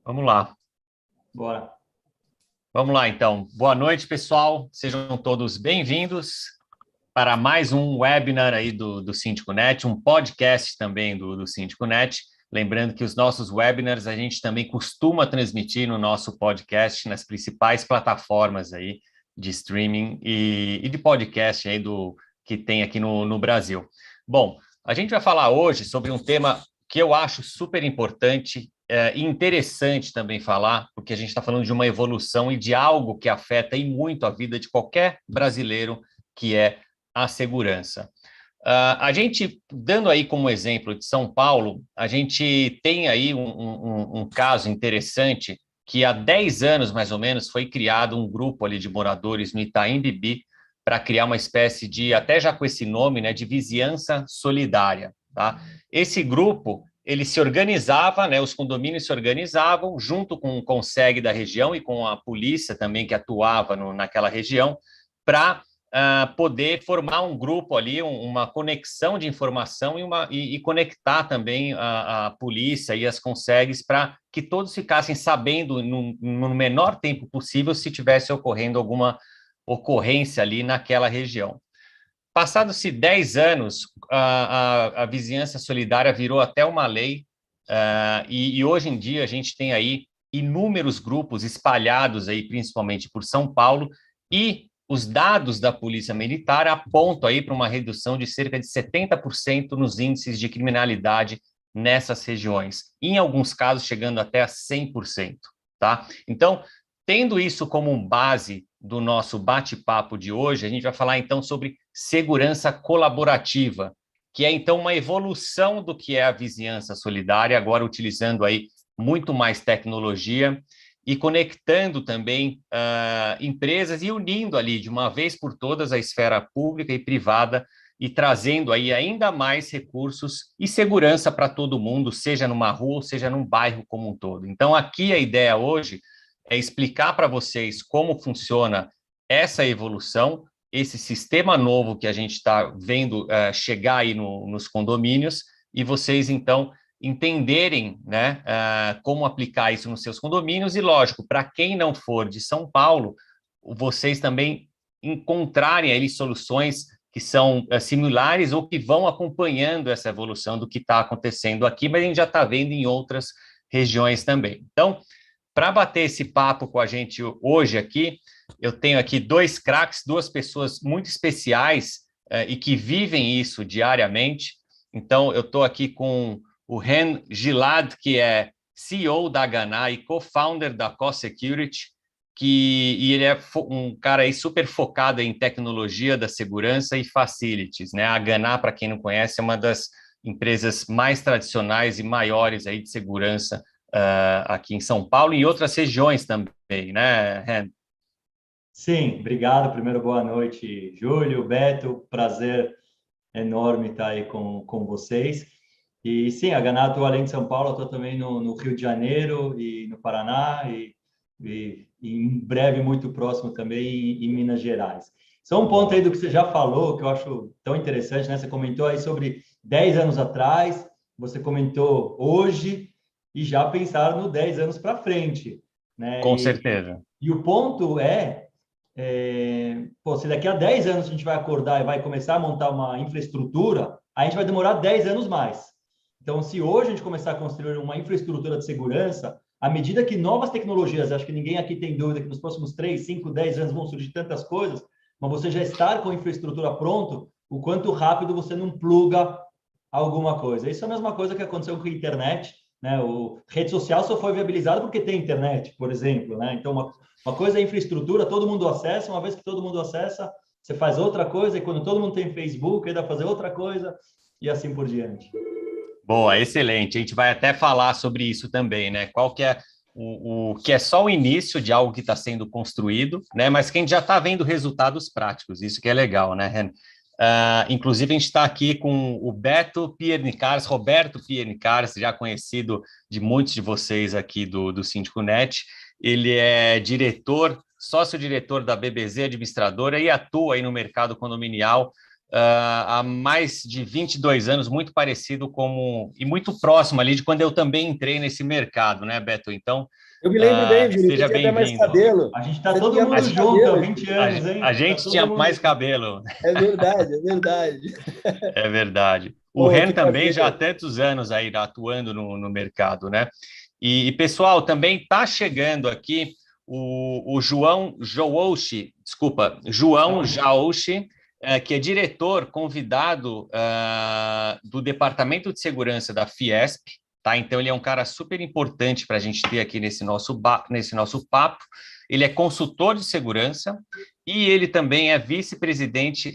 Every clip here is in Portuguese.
Vamos lá. Bora. Vamos lá, então. Boa noite, pessoal. Sejam todos bem-vindos para mais um webinar aí do SíndicoNet, um podcast também do SíndicoNet. Lembrando que os nossos webinars a gente também costuma transmitir no nosso podcast nas principais plataformas aí de streaming e de podcast aí que tem aqui no Brasil. Bom, a gente vai falar hoje sobre um tema que eu acho super importante e interessante também falar, porque a gente está falando de uma evolução e de algo que afeta e muito a vida de qualquer brasileiro, que é a segurança. A gente, dando aí como exemplo de São Paulo, a gente tem aí um caso interessante que há 10 anos, mais ou menos, foi criado um grupo ali de moradores no Itaim Bibi para criar uma espécie de, até já com esse nome, né, de vizinhança solidária, tá? Esse grupo, ele se organizava, né, os condomínios se organizavam junto com o Conseg da região e com a polícia também que atuava naquela região para poder formar um grupo ali, uma conexão de informação e conectar também a polícia e as Consegs para que todos ficassem sabendo no menor tempo possível se tivesse ocorrendo alguma ocorrência ali naquela região. Passados-se 10 anos, a vizinhança solidária virou até uma lei, e hoje em dia a gente tem aí inúmeros grupos espalhados aí, principalmente por São Paulo, e os dados da Polícia Militar apontam aí para uma redução de cerca de 70% nos índices de criminalidade nessas regiões, em alguns casos chegando até a 100%, tá? Então, tendo isso como base do nosso bate-papo de hoje, a gente vai falar então sobre segurança colaborativa, que é então uma evolução do que é a vizinhança solidária, agora utilizando aí muito mais tecnologia e conectando também empresas e unindo ali de uma vez por todas a esfera pública e privada e trazendo aí ainda mais recursos e segurança para todo mundo, seja numa rua ou seja num bairro como um todo. Então, aqui a ideia hoje é explicar para vocês como funciona essa evolução, esse sistema novo que a gente está vendo chegar aí nos condomínios, e vocês, então, entenderem, né, como aplicar isso nos seus condomínios, e, lógico, para quem não for de São Paulo, vocês também encontrarem aí soluções que são similares ou que vão acompanhando essa evolução do que está acontecendo aqui, mas a gente já está vendo em outras regiões também. Então, para bater esse papo com a gente hoje aqui, eu tenho aqui dois craques, duas pessoas muito especiais e que vivem isso diariamente. Então, eu estou aqui com o Ren Gilad, que é CEO da Haganah e co-founder da Co-Security, e ele é um cara aí super focado em tecnologia da segurança e facilities, né? A Haganah, para quem não conhece, é uma das empresas mais tradicionais e maiores aí de segurança aqui em São Paulo e em outras regiões também, né, Ren? Sim, obrigado. Primeiro, boa noite, Júlio, Beto. Prazer enorme estar aí com vocês. E sim, a Haganah atua além de São Paulo, atua também no Rio de Janeiro e no Paraná e em breve, muito próximo também em Minas Gerais. Só um ponto aí do que você já falou, que eu acho tão interessante, né? Você comentou aí sobre 10 anos atrás, você comentou hoje, e já pensaram no 10 anos para frente, né? Com certeza. E o ponto se daqui a 10 anos a gente vai acordar e vai começar a montar uma infraestrutura, a gente vai demorar 10 anos mais. Então, se hoje a gente começar a construir uma infraestrutura de segurança, à medida que novas tecnologias, acho que ninguém aqui tem dúvida que nos próximos 3, 5, 10 anos vão surgir tantas coisas, mas você já estar com a infraestrutura pronto, o quanto rápido você não pluga alguma coisa. Isso é a mesma coisa que aconteceu com a internet, né? O rede social só foi viabilizada porque tem internet, por exemplo, né? Então, uma coisa é infraestrutura, todo mundo acessa, uma vez que todo mundo acessa, você faz outra coisa, e quando todo mundo tem Facebook, aí dá para fazer outra coisa, e assim por diante. Boa, excelente. A gente vai até falar sobre isso também, né? Qual que é o que é só o início de algo que está sendo construído, né? Mas que a gente já está vendo resultados práticos, isso que é legal, né, Ren? Inclusive, a gente está aqui com o Roberto Piernicares, já conhecido de muitos de vocês aqui do SíndicoNet. Ele é sócio-diretor da BBZ Administradora e atua aí no mercado condominial há mais de 22 anos, muito parecido e muito próximo ali de quando eu também entrei nesse mercado, né, Beto? Então, Eu me lembro bem, Júlio, você seja tinha até mais bem-vindo. cabelo. A gente está Você todo tinha mundo mais junto há cabelo, 20 Júlio. anos, A hein? Tá gente todo tinha mundo mais junto. cabelo, É verdade, é verdade. é verdade. O Pô, Ren que também já há prazer. tantos anos aí atuando no mercado, né? Pessoal, também está chegando aqui o João Jaouchi, desculpa, João Jaouchi, que é diretor convidado do Departamento de Segurança da Fiesp, tá? Então, ele é um cara super importante para a gente ter aqui nesse nosso papo. Ele é consultor de segurança e ele também é vice-presidente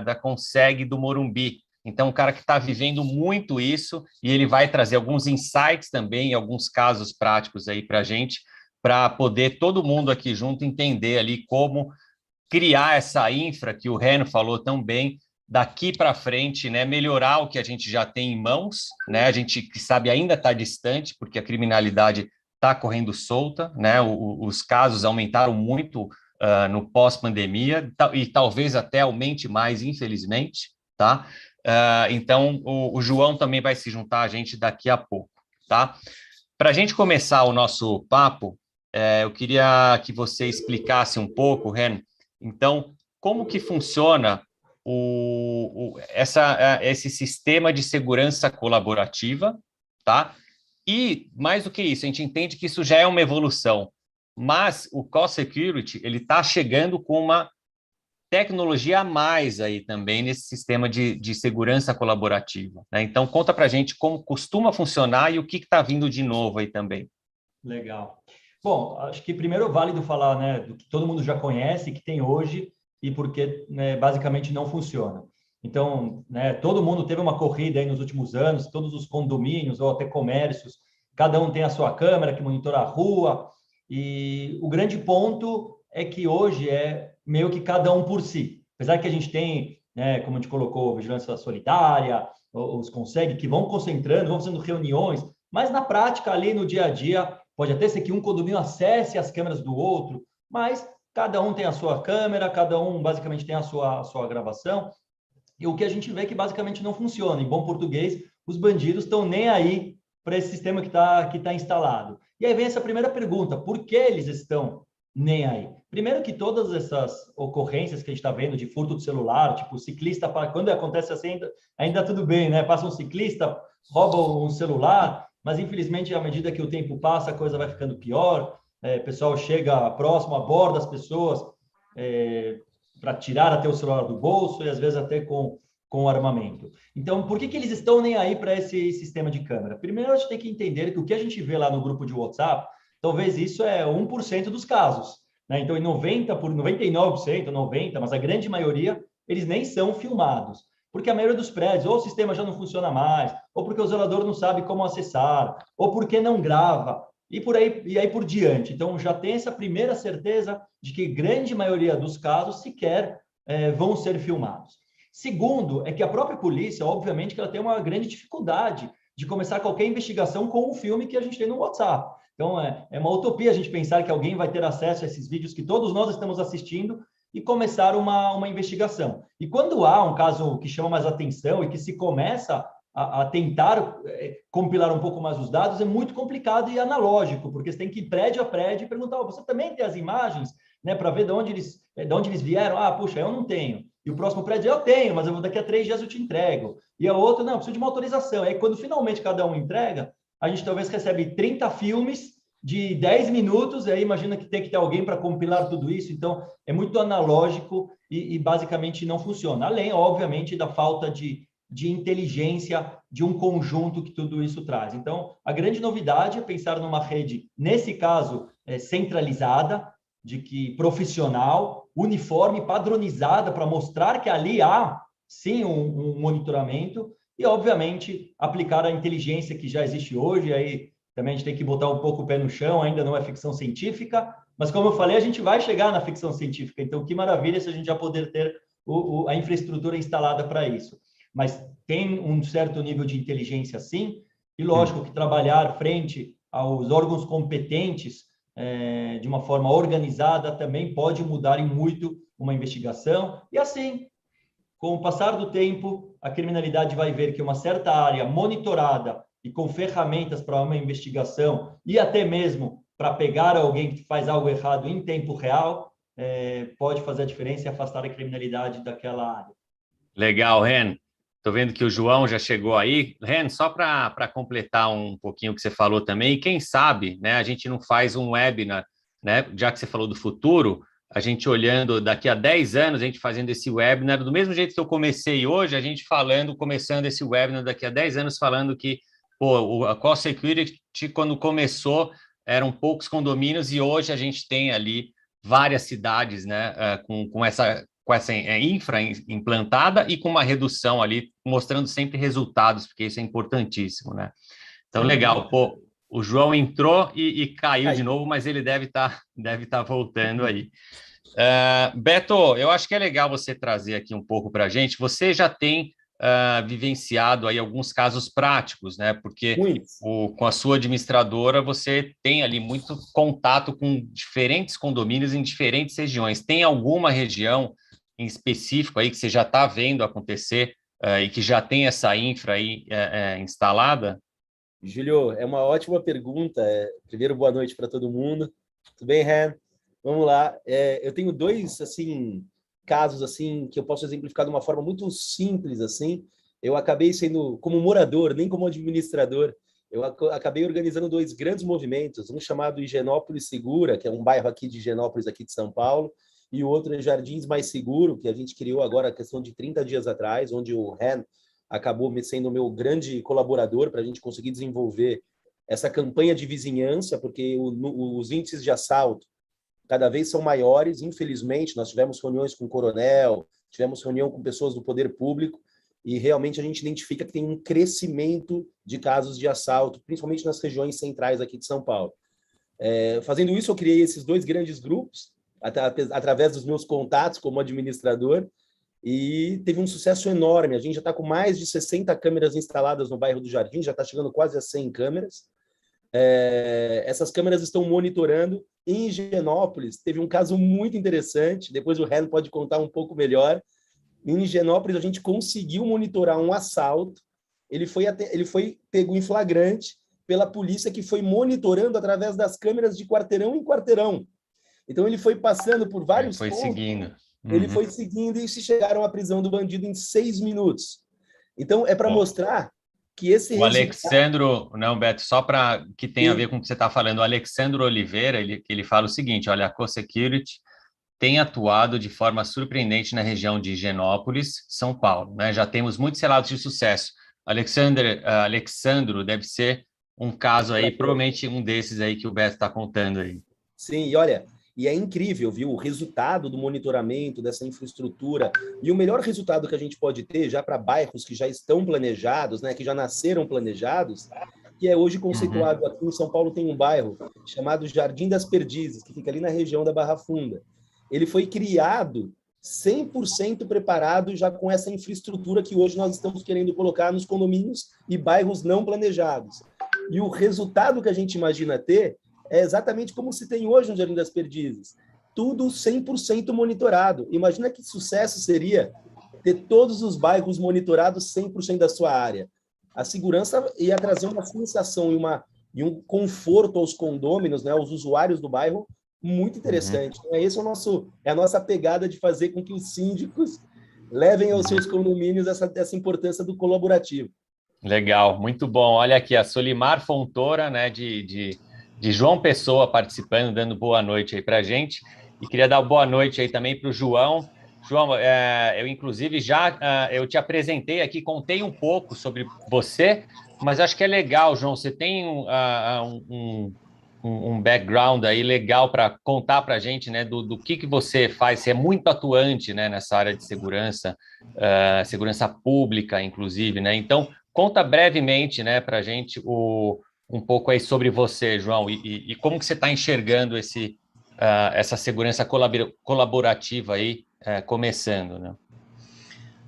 da Conseg do Morumbi. Então, um cara que está vivendo muito isso, e ele vai trazer alguns insights também, alguns casos práticos aí para a gente, para poder todo mundo aqui junto entender ali como criar essa infra que o Reno falou tão bem, daqui para frente, né, melhorar o que a gente já tem em mãos, né, a gente que sabe ainda está distante, porque a criminalidade está correndo solta, né, os casos aumentaram muito no pós-pandemia, e talvez até aumente mais, infelizmente, tá? Então, o João também vai se juntar a gente daqui a pouco, tá? Para a gente começar o nosso papo, eu queria que você explicasse um pouco, Ren, então, como que funciona esse sistema de segurança colaborativa, tá? E, mais do que isso, a gente entende que isso já é uma evolução, mas o Co-Security, ele está chegando com uma tecnologia a mais aí também nesse sistema de segurança colaborativa, né? Então, conta para a gente como costuma funcionar e o que está vindo de novo aí também. Legal. Bom, acho que primeiro é válido falar, né, do que todo mundo já conhece, que tem hoje e porque, né, basicamente não funciona. Então, né, todo mundo teve uma corrida aí nos últimos anos, todos os condomínios ou até comércios, cada um tem a sua câmera que monitora a rua, e o grande ponto é que hoje é meio que cada um por si. Apesar que a gente tem, né, como a gente colocou, vigilância solidária, os consegue que vão concentrando, vão fazendo reuniões, mas na prática ali no dia a dia pode até ser que um condomínio acesse as câmeras do outro, mas cada um tem a sua câmera, cada um basicamente tem a sua gravação. E o que a gente vê é que basicamente não funciona. Em bom português, os bandidos estão nem aí para esse sistema que tá instalado. E aí vem essa primeira pergunta: por que eles estão nem aí? Primeiro que todas essas ocorrências que a gente está vendo de furto de celular, tipo ciclista, quando acontece assim, ainda tudo bem, né? Passa um ciclista, rouba um celular, mas infelizmente à medida que o tempo passa, a coisa vai ficando pior. O pessoal chega próximo, aborda as pessoas, para tirar até o celular do bolso e às vezes até com armamento. Então, por que eles estão nem aí para esse sistema de câmera? Primeiro, a gente tem que entender que o que a gente vê lá no grupo de WhatsApp, talvez isso é 1% dos casos, né? Então, em 99%, 90%, mas a grande maioria, eles nem são filmados. Porque a maioria dos prédios, ou o sistema já não funciona mais, ou porque o zelador não sabe como acessar, ou porque não grava, e aí por diante. Então, já tem essa primeira certeza de que grande maioria dos casos sequer vão ser filmados. Segundo, é que a própria polícia, obviamente, que ela tem uma grande dificuldade de começar qualquer investigação com o filme que a gente tem no WhatsApp. Então, é uma utopia a gente pensar que alguém vai ter acesso a esses vídeos que todos nós estamos assistindo e começar uma investigação. E quando há um caso que chama mais atenção e que se começa a tentar compilar um pouco mais os dados, é muito complicado e analógico, porque você tem que ir prédio a prédio e perguntar: você também tem as imagens, né, para ver de onde eles vieram? Ah, puxa, eu não tenho. E o próximo prédio eu tenho, mas daqui a 3 dias eu te entrego. E a outra, não, preciso de uma autorização. Aí quando finalmente cada um entrega, a gente talvez recebe 30 filmes de 10 minutos, e aí imagina que tem que ter alguém para compilar tudo isso. Então, é muito analógico e basicamente não funciona. Além, obviamente, da falta de inteligência de um conjunto que tudo isso traz. Então, a grande novidade é pensar numa rede, nesse caso, centralizada, de que profissional, uniforme, padronizada, para mostrar que ali há, sim, um monitoramento e, obviamente, aplicar a inteligência que já existe hoje. Aí também a gente tem que botar um pouco o pé no chão, ainda não é ficção científica, mas, como eu falei, a gente vai chegar na ficção científica. Então, que maravilha se a gente já poder ter a infraestrutura instalada para isso. Mas tem um certo nível de inteligência, sim, e lógico que trabalhar frente aos órgãos competentes de uma forma organizada também pode mudar em muito uma investigação, e assim Com o passar do tempo, a criminalidade vai ver que uma certa área monitorada e com ferramentas para uma investigação e até mesmo para pegar alguém que faz algo errado em tempo real, pode fazer a diferença e afastar a criminalidade daquela área. Legal, Ren. Estou vendo que o João já chegou aí. Ren, só para completar um pouquinho o que você falou também, quem sabe, né, a gente não faz um webinar, né, já que você falou do futuro, a gente olhando daqui a 10 anos, a gente fazendo esse webinar, do mesmo jeito que eu comecei hoje, a gente começando esse webinar daqui a 10 anos, falando que a Call Security, quando começou, eram poucos condomínios e hoje a gente tem ali várias cidades, né, com essa infra implantada e com uma redução ali, mostrando sempre resultados, porque isso é importantíssimo, né? Então, legal. Pô, o João entrou e caiu de novo, mas ele deve tá voltando aí. Beto, eu acho que é legal você trazer aqui um pouco para a gente. Você já tem vivenciado aí alguns casos práticos, né? Porque com a sua administradora você tem ali muito contato com diferentes condomínios em diferentes regiões. Tem alguma região em específico aí que você já está vendo acontecer e que já tem essa infra aí instalada? Júlio, é uma ótima pergunta. Primeiro, boa noite para todo mundo. Tudo bem, Ren? Vamos lá. Eu tenho dois assim casos assim que eu posso exemplificar de uma forma muito simples assim. Eu acabei sendo como morador, nem como administrador. Eu acabei organizando dois grandes movimentos, um chamado Higienópolis Segura, que é um bairro aqui de Higienópolis, aqui de São Paulo, e o outro é Jardins Mais Seguro, que a gente criou agora a questão de 30 dias atrás, onde o Ren acabou sendo o meu grande colaborador para a gente conseguir desenvolver essa campanha de vizinhança, porque os índices de assalto cada vez são maiores, infelizmente. Nós tivemos reuniões com o coronel, tivemos reunião com pessoas do poder público, e realmente a gente identifica que tem um crescimento de casos de assalto, principalmente nas regiões centrais aqui de São Paulo. Fazendo isso, eu criei esses dois grandes grupos, através dos meus contatos como administrador, e teve um sucesso enorme. A gente já está com mais de 60 câmeras instaladas no bairro do Jardim, já está chegando quase a 100 câmeras. Essas câmeras estão monitorando. Em Higienópolis, teve um caso muito interessante, depois o Ren pode contar um pouco melhor. Em Higienópolis, a gente conseguiu monitorar um assalto. Ele foi pego em flagrante pela polícia, que foi monitorando através das câmeras de quarteirão em quarteirão. Então, ele foi passando por vários pontos. Seguindo. Ele foi seguindo e se chegaram à prisão do bandido em 6 minutos. Então, é para mostrar que esse Alexandro, não, Beto, só para que tem a ver com o que você está falando, o Alexandro Oliveira, ele fala o seguinte, olha, a Co-Security tem atuado de forma surpreendente na região de Higienópolis, São Paulo, né? Já temos muitos relatos de sucesso. Alexandro deve ser um caso aí, provavelmente um desses aí que o Beto está contando aí. Sim, e olha, e é incrível, viu, o resultado do monitoramento dessa infraestrutura, e o melhor resultado que a gente pode ter já para bairros que já estão planejados, né, que já nasceram planejados, que é hoje conceituado aqui em São Paulo. Tem um bairro chamado Jardim das Perdizes, que fica ali na região da Barra Funda. Ele foi criado 100% preparado já com essa infraestrutura que hoje nós estamos querendo colocar nos condomínios e bairros não planejados. E o resultado que a gente imagina ter é exatamente como se tem hoje no Jardim das Perdizes. Tudo 100% monitorado. Imagina que sucesso seria ter todos os bairros monitorados 100% da sua área. A segurança ia trazer uma sensação e um conforto aos condôminos, né, aos usuários do bairro, muito interessante. Esse é a nossa pegada de fazer com que os síndicos levem aos seus condomínios essa importância do colaborativo. Legal, muito bom. Olha aqui, a Solimar Fontoura, né, de João Pessoa participando, dando boa noite aí para a gente. E queria dar boa noite aí também para o João. João, eu inclusive eu te apresentei aqui, contei um pouco sobre você, mas acho que é legal, João, você tem um background aí legal para contar para a gente, né, do que você faz. Você é muito atuante, né, nessa área de segurança, segurança pública, inclusive, né? Então, conta brevemente, né, para a gente um pouco aí sobre você, João, e como que você está enxergando essa segurança colaborativa aí começando, né?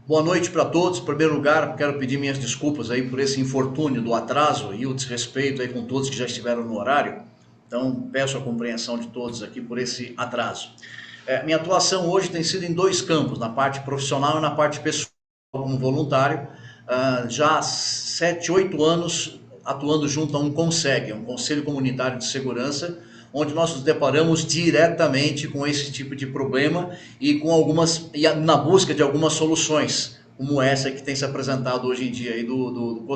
Boa noite para todos. Em primeiro lugar, quero pedir minhas desculpas aí por esse infortúnio do atraso e o desrespeito aí com todos que já estiveram no horário. Então, peço a compreensão de todos aqui por esse atraso. Minha atuação hoje tem sido em 2 campos, na parte profissional e na parte pessoal, como voluntário. Já há 7, 8 anos atuando junto a um CONSEG, um Conselho Comunitário de Segurança, onde nós nos deparamos diretamente com esse tipo de problema e na busca de algumas soluções, como essa que tem se apresentado hoje em dia aí do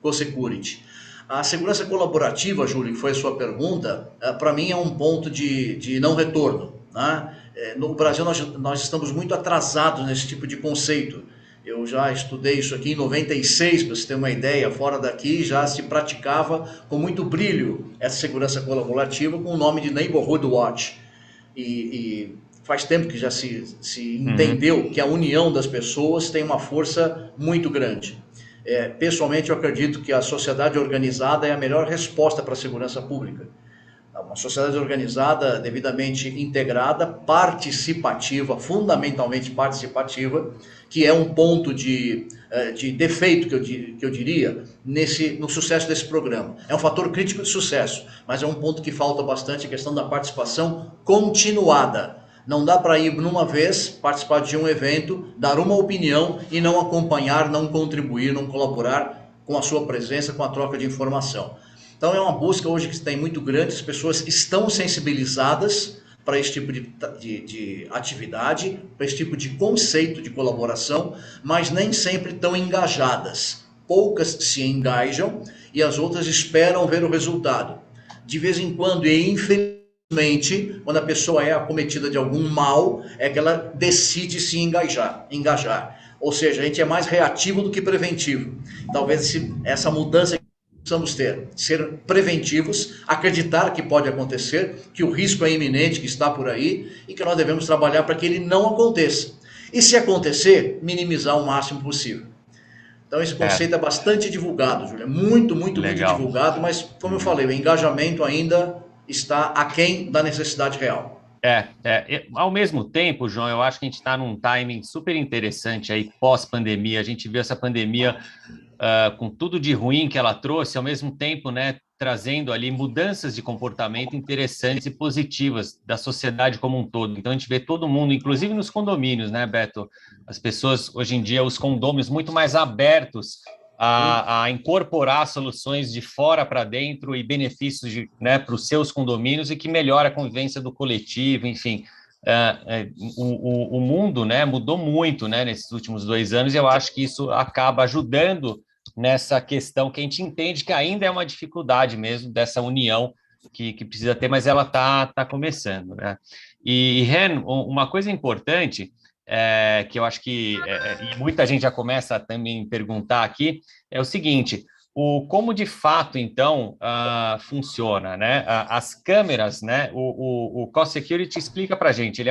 CoSecurity. A segurança colaborativa, Júlio, que foi a sua pergunta, para mim é um ponto de não retorno, né? No Brasil nós estamos muito atrasados nesse tipo de conceito. Eu já estudei isso aqui em 96, para você ter uma ideia, fora daqui já se praticava com muito brilho essa segurança colaborativa com o nome de Neighborhood Watch. E faz tempo que já se entendeu que a união das pessoas tem uma força muito grande. Pessoalmente, eu acredito que a sociedade organizada é a melhor resposta para a segurança pública. Uma sociedade organizada, devidamente integrada, participativa, fundamentalmente participativa, que é um ponto de defeito, que eu diria, no sucesso desse programa. É um fator crítico de sucesso, mas é um ponto que falta bastante, a questão da participação continuada. Não dá para ir numa vez, participar de um evento, dar uma opinião e não acompanhar, não contribuir, não colaborar com a sua presença, com a troca de informação. Então é uma busca hoje que tem muito grande, as pessoas estão sensibilizadas para esse tipo de atividade, para esse tipo de conceito de colaboração, mas nem sempre estão engajadas. Poucas se engajam e as outras esperam ver o resultado. De vez em quando, e infelizmente, quando a pessoa é acometida de algum mal, é que ela decide se engajar. Ou seja, a gente é mais reativo do que preventivo. Talvez essa mudança precisamos ser preventivos, acreditar que pode acontecer, que o risco é iminente, que está por aí e que nós devemos trabalhar para que ele não aconteça. E se acontecer, minimizar o máximo possível. Então esse conceito é bastante divulgado, Júlio, muito divulgado, mas como eu falei, o engajamento ainda está aquém da necessidade real. Ao mesmo tempo, João, eu acho que a gente está num timing super interessante aí, pós-pandemia. A gente viu essa pandemia com tudo de ruim que ela trouxe, ao mesmo tempo, né, trazendo ali mudanças de comportamento interessantes e positivas da sociedade como um todo. Então, a gente vê todo mundo, inclusive nos condomínios, né, Beto? As pessoas, hoje em dia, os condôminos muito mais abertos a incorporar soluções de fora para dentro e benefícios para os seus condomínios e que melhora a convivência do coletivo, enfim. O mundo, né, mudou muito, né, nesses últimos 2 anos, e eu acho que isso acaba ajudando nessa questão que a gente entende que ainda é uma dificuldade mesmo dessa união que precisa ter, mas ela está começando, né? E, Ren, uma coisa importante que eu acho que e muita gente já começa a também perguntar aqui, é o seguinte: como de fato, então, funciona, né? As câmeras, né? O CoSecurity explica para a gente,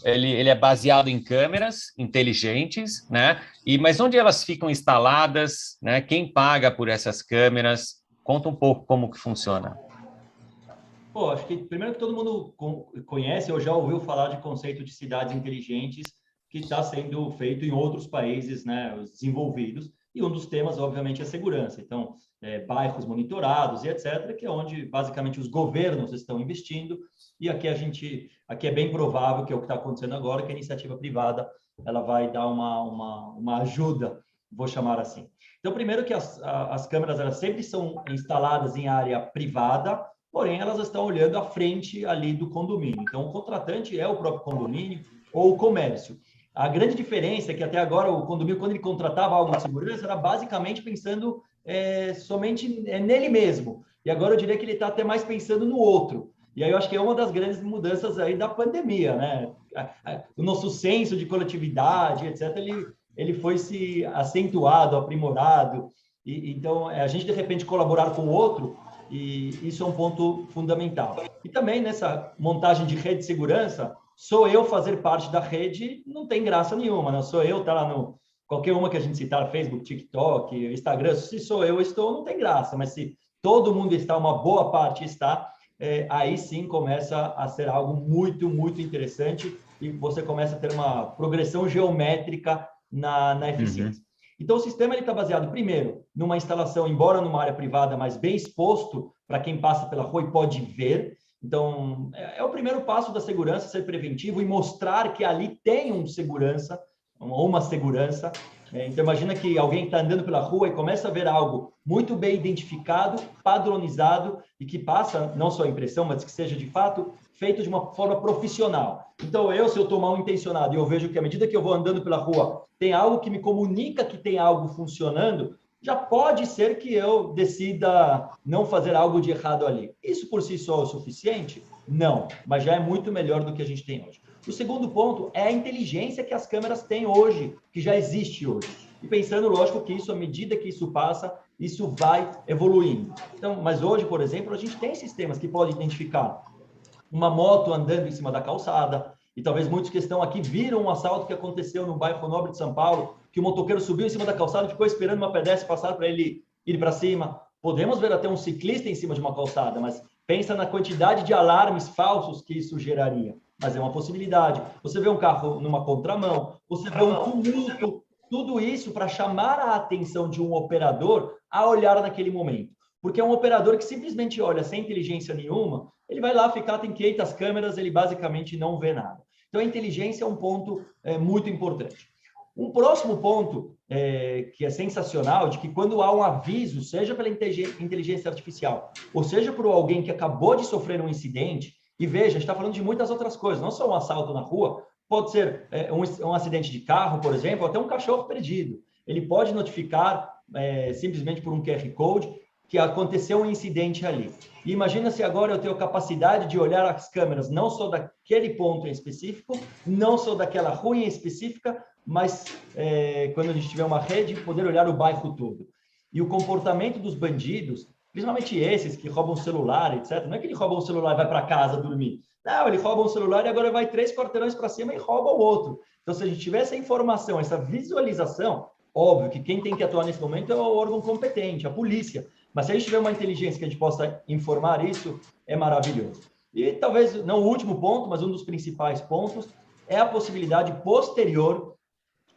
ele é baseado em câmeras inteligentes, né? Mas onde elas ficam instaladas, né? Quem paga por essas câmeras? Conta um pouco como que funciona. Acho que primeiro que todo mundo conhece ou já ouviu falar de conceito de cidades inteligentes, que está sendo feito em outros países, né, desenvolvidos, e um dos temas, obviamente, é segurança. Então, bairros monitorados e etc., que é onde, basicamente, os governos estão investindo, e aqui é bem provável que é o que está acontecendo agora, que a iniciativa privada ela vai dar uma ajuda, vou chamar assim. Então, primeiro que as câmeras elas sempre são instaladas em área privada, porém, elas estão olhando à frente ali do condomínio. Então, o contratante é o próprio condomínio ou o comércio. A grande diferença é que até agora o condomínio, quando ele contratava algo de segurança, era basicamente pensando somente nele mesmo. E agora eu diria que ele está até mais pensando no outro. E aí eu acho que é uma das grandes mudanças aí da pandemia, né? O nosso senso de coletividade, etc., ele foi se acentuado, aprimorado. Então, a gente, de repente, colaborar com o outro, e isso é um ponto fundamental. E também nessa montagem de rede de segurança, sou eu fazer parte da rede, não tem graça nenhuma, não sou eu estar lá no qualquer uma que a gente citar, Facebook, TikTok, Instagram, se sou eu estou, não tem graça, mas se todo mundo está, uma boa parte está, aí sim começa a ser algo muito, muito interessante e você começa a ter uma progressão geométrica na eficiência. Então, o sistema está baseado, primeiro, numa instalação, embora numa área privada, mas bem exposto para quem passa pela rua e pode ver. Então, é o primeiro passo da segurança, ser preventivo e mostrar que ali tem um segurança, ou uma segurança. Então, imagina que alguém está andando pela rua e começa a ver algo muito bem identificado, padronizado e que passa não só a impressão, mas que seja de fato feito de uma forma profissional. Então, se eu estou mal intencionado e eu vejo que à medida que eu vou andando pela rua tem algo que me comunica que tem algo funcionando, já pode ser que eu decida não fazer algo de errado ali. Isso por si só é o suficiente? Não, mas já é muito melhor do que a gente tem hoje. O segundo ponto é a inteligência que as câmeras têm hoje, que já existe hoje. E pensando, lógico, que isso, à medida que isso passa, isso vai evoluindo. Então, mas hoje, por exemplo, a gente tem sistemas que podem identificar uma moto andando em cima da calçada, e talvez muitos que estão aqui viram um assalto que aconteceu no bairro Nobre de São Paulo, que o motoqueiro subiu em cima da calçada e ficou esperando uma pedestre passar para ele ir para cima. Podemos ver até um ciclista em cima de uma calçada, mas pensa na quantidade de alarmes falsos que isso geraria. Mas é uma possibilidade. Você vê um carro numa contramão, você vê um tumulto, tudo isso para chamar a atenção de um operador a olhar naquele momento. Porque é um operador que simplesmente olha sem inteligência nenhuma, ele vai lá ficar, tem 500 câmeras, ele basicamente não vê nada. Então, a inteligência é um ponto muito importante. Um próximo ponto, que é sensacional, de que quando há um aviso, seja pela inteligência artificial, ou seja por alguém que acabou de sofrer um incidente, e veja, a gente está falando de muitas outras coisas, não só um assalto na rua, pode ser um acidente de carro, por exemplo, ou até um cachorro perdido. Ele pode notificar simplesmente por um QR Code que aconteceu um incidente ali. E imagina se agora eu tenho a capacidade de olhar as câmeras, não só daquele ponto em específico, não só daquela rua em específica, mas quando a gente tiver uma rede, poder olhar o bairro todo. E o comportamento dos bandidos, principalmente esses que roubam celular, etc. Não é que ele rouba um celular e vai para casa dormir. Não, ele rouba um celular e agora vai 3 quarteirões para cima e rouba o outro. Então, se a gente tiver essa informação, essa visualização, óbvio que quem tem que atuar nesse momento é o órgão competente, a polícia. Mas se a gente tiver uma inteligência que a gente possa informar isso, é maravilhoso. E talvez, não o último ponto, mas um dos principais pontos, é a possibilidade posterior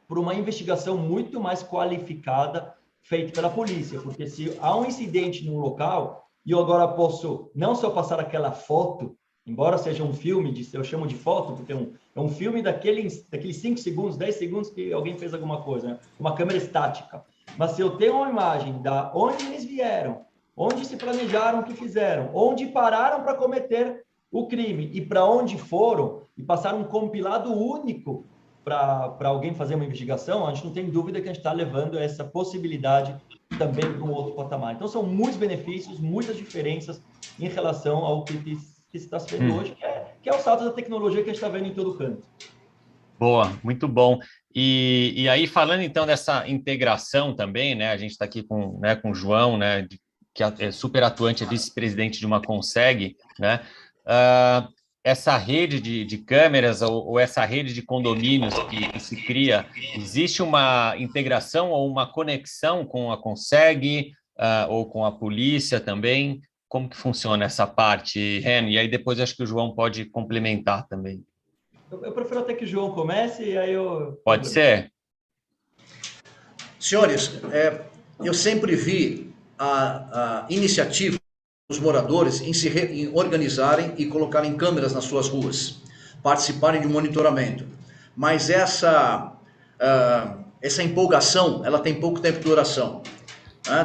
para uma investigação muito mais qualificada feita pela polícia. Porque se há um incidente no local, e eu agora posso não só passar aquela foto, embora seja um filme, eu chamo de foto, porque é um filme daqueles 5 segundos, 10 segundos que alguém fez alguma coisa, né? Uma câmera estática. Mas se eu tenho uma imagem da onde eles vieram, onde se planejaram o que fizeram, onde pararam para cometer o crime e para onde foram, e passar um compilado único para alguém fazer uma investigação, a gente não tem dúvida que a gente está levando essa possibilidade também para um outro patamar. Então, são muitos benefícios, muitas diferenças em relação ao que está se vendo hoje, que é o salto da tecnologia que a gente está vendo em todo canto. Boa, muito bom. E aí, falando então dessa integração também, né? A gente está aqui com o João, né? Que é super atuante, é vice-presidente de uma Conseg, né? Essa rede de câmeras ou essa rede de condomínios que se cria, existe uma integração ou uma conexão com a Conseg ou com a polícia também? Como que funciona essa parte, Ren? E aí depois acho que o João pode complementar também. Eu prefiro até que o João comece e aí eu... Pode ser? Senhores, eu sempre vi a iniciativa dos moradores em organizarem e colocarem câmeras nas suas ruas, participarem de um monitoramento. Mas essa empolgação, ela tem pouco tempo de duração.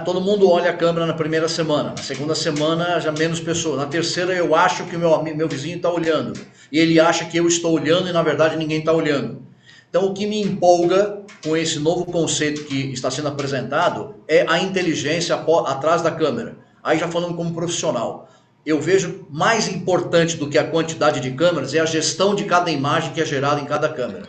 Todo mundo olha a câmera na primeira semana, na segunda semana já menos pessoas, na terceira eu acho que o meu vizinho está olhando, e ele acha que eu estou olhando e na verdade ninguém está olhando. Então o que me empolga com esse novo conceito que está sendo apresentado é a inteligência atrás da câmera. Aí já falando como profissional, eu vejo mais importante do que a quantidade de câmeras é a gestão de cada imagem que é gerada em cada câmera.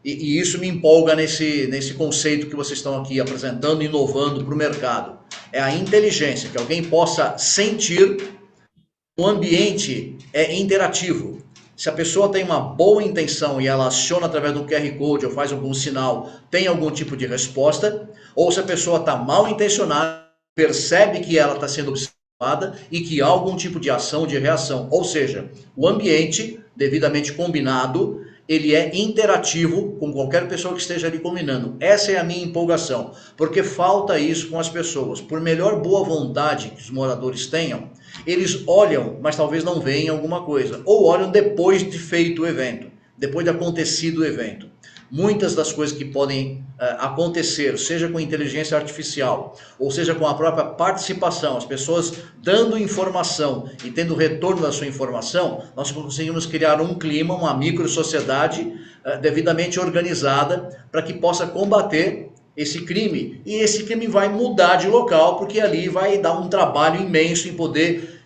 E isso me empolga nesse conceito que vocês estão aqui apresentando, inovando para o mercado. É a inteligência, que alguém possa sentir o ambiente interativo. Se a pessoa tem uma boa intenção e ela aciona através do QR Code ou faz algum sinal, tem algum tipo de resposta, ou se a pessoa está mal intencionada, percebe que ela está sendo observada e que há algum tipo de ação, de reação. Ou seja, o ambiente devidamente combinado, ele é interativo com qualquer pessoa que esteja ali combinando. Essa é a minha empolgação, porque falta isso com as pessoas. Por melhor boa vontade que os moradores tenham, eles olham, mas talvez não veem alguma coisa, ou olham depois de feito o evento, depois de acontecido o evento. Muitas das coisas que podem acontecer, seja com inteligência artificial, ou seja com a própria participação, as pessoas dando informação e tendo retorno da sua informação, nós conseguimos criar um clima, uma micro-sociedade devidamente organizada para que possa combater esse crime. E esse crime vai mudar de local, porque ali vai dar um trabalho imenso em poder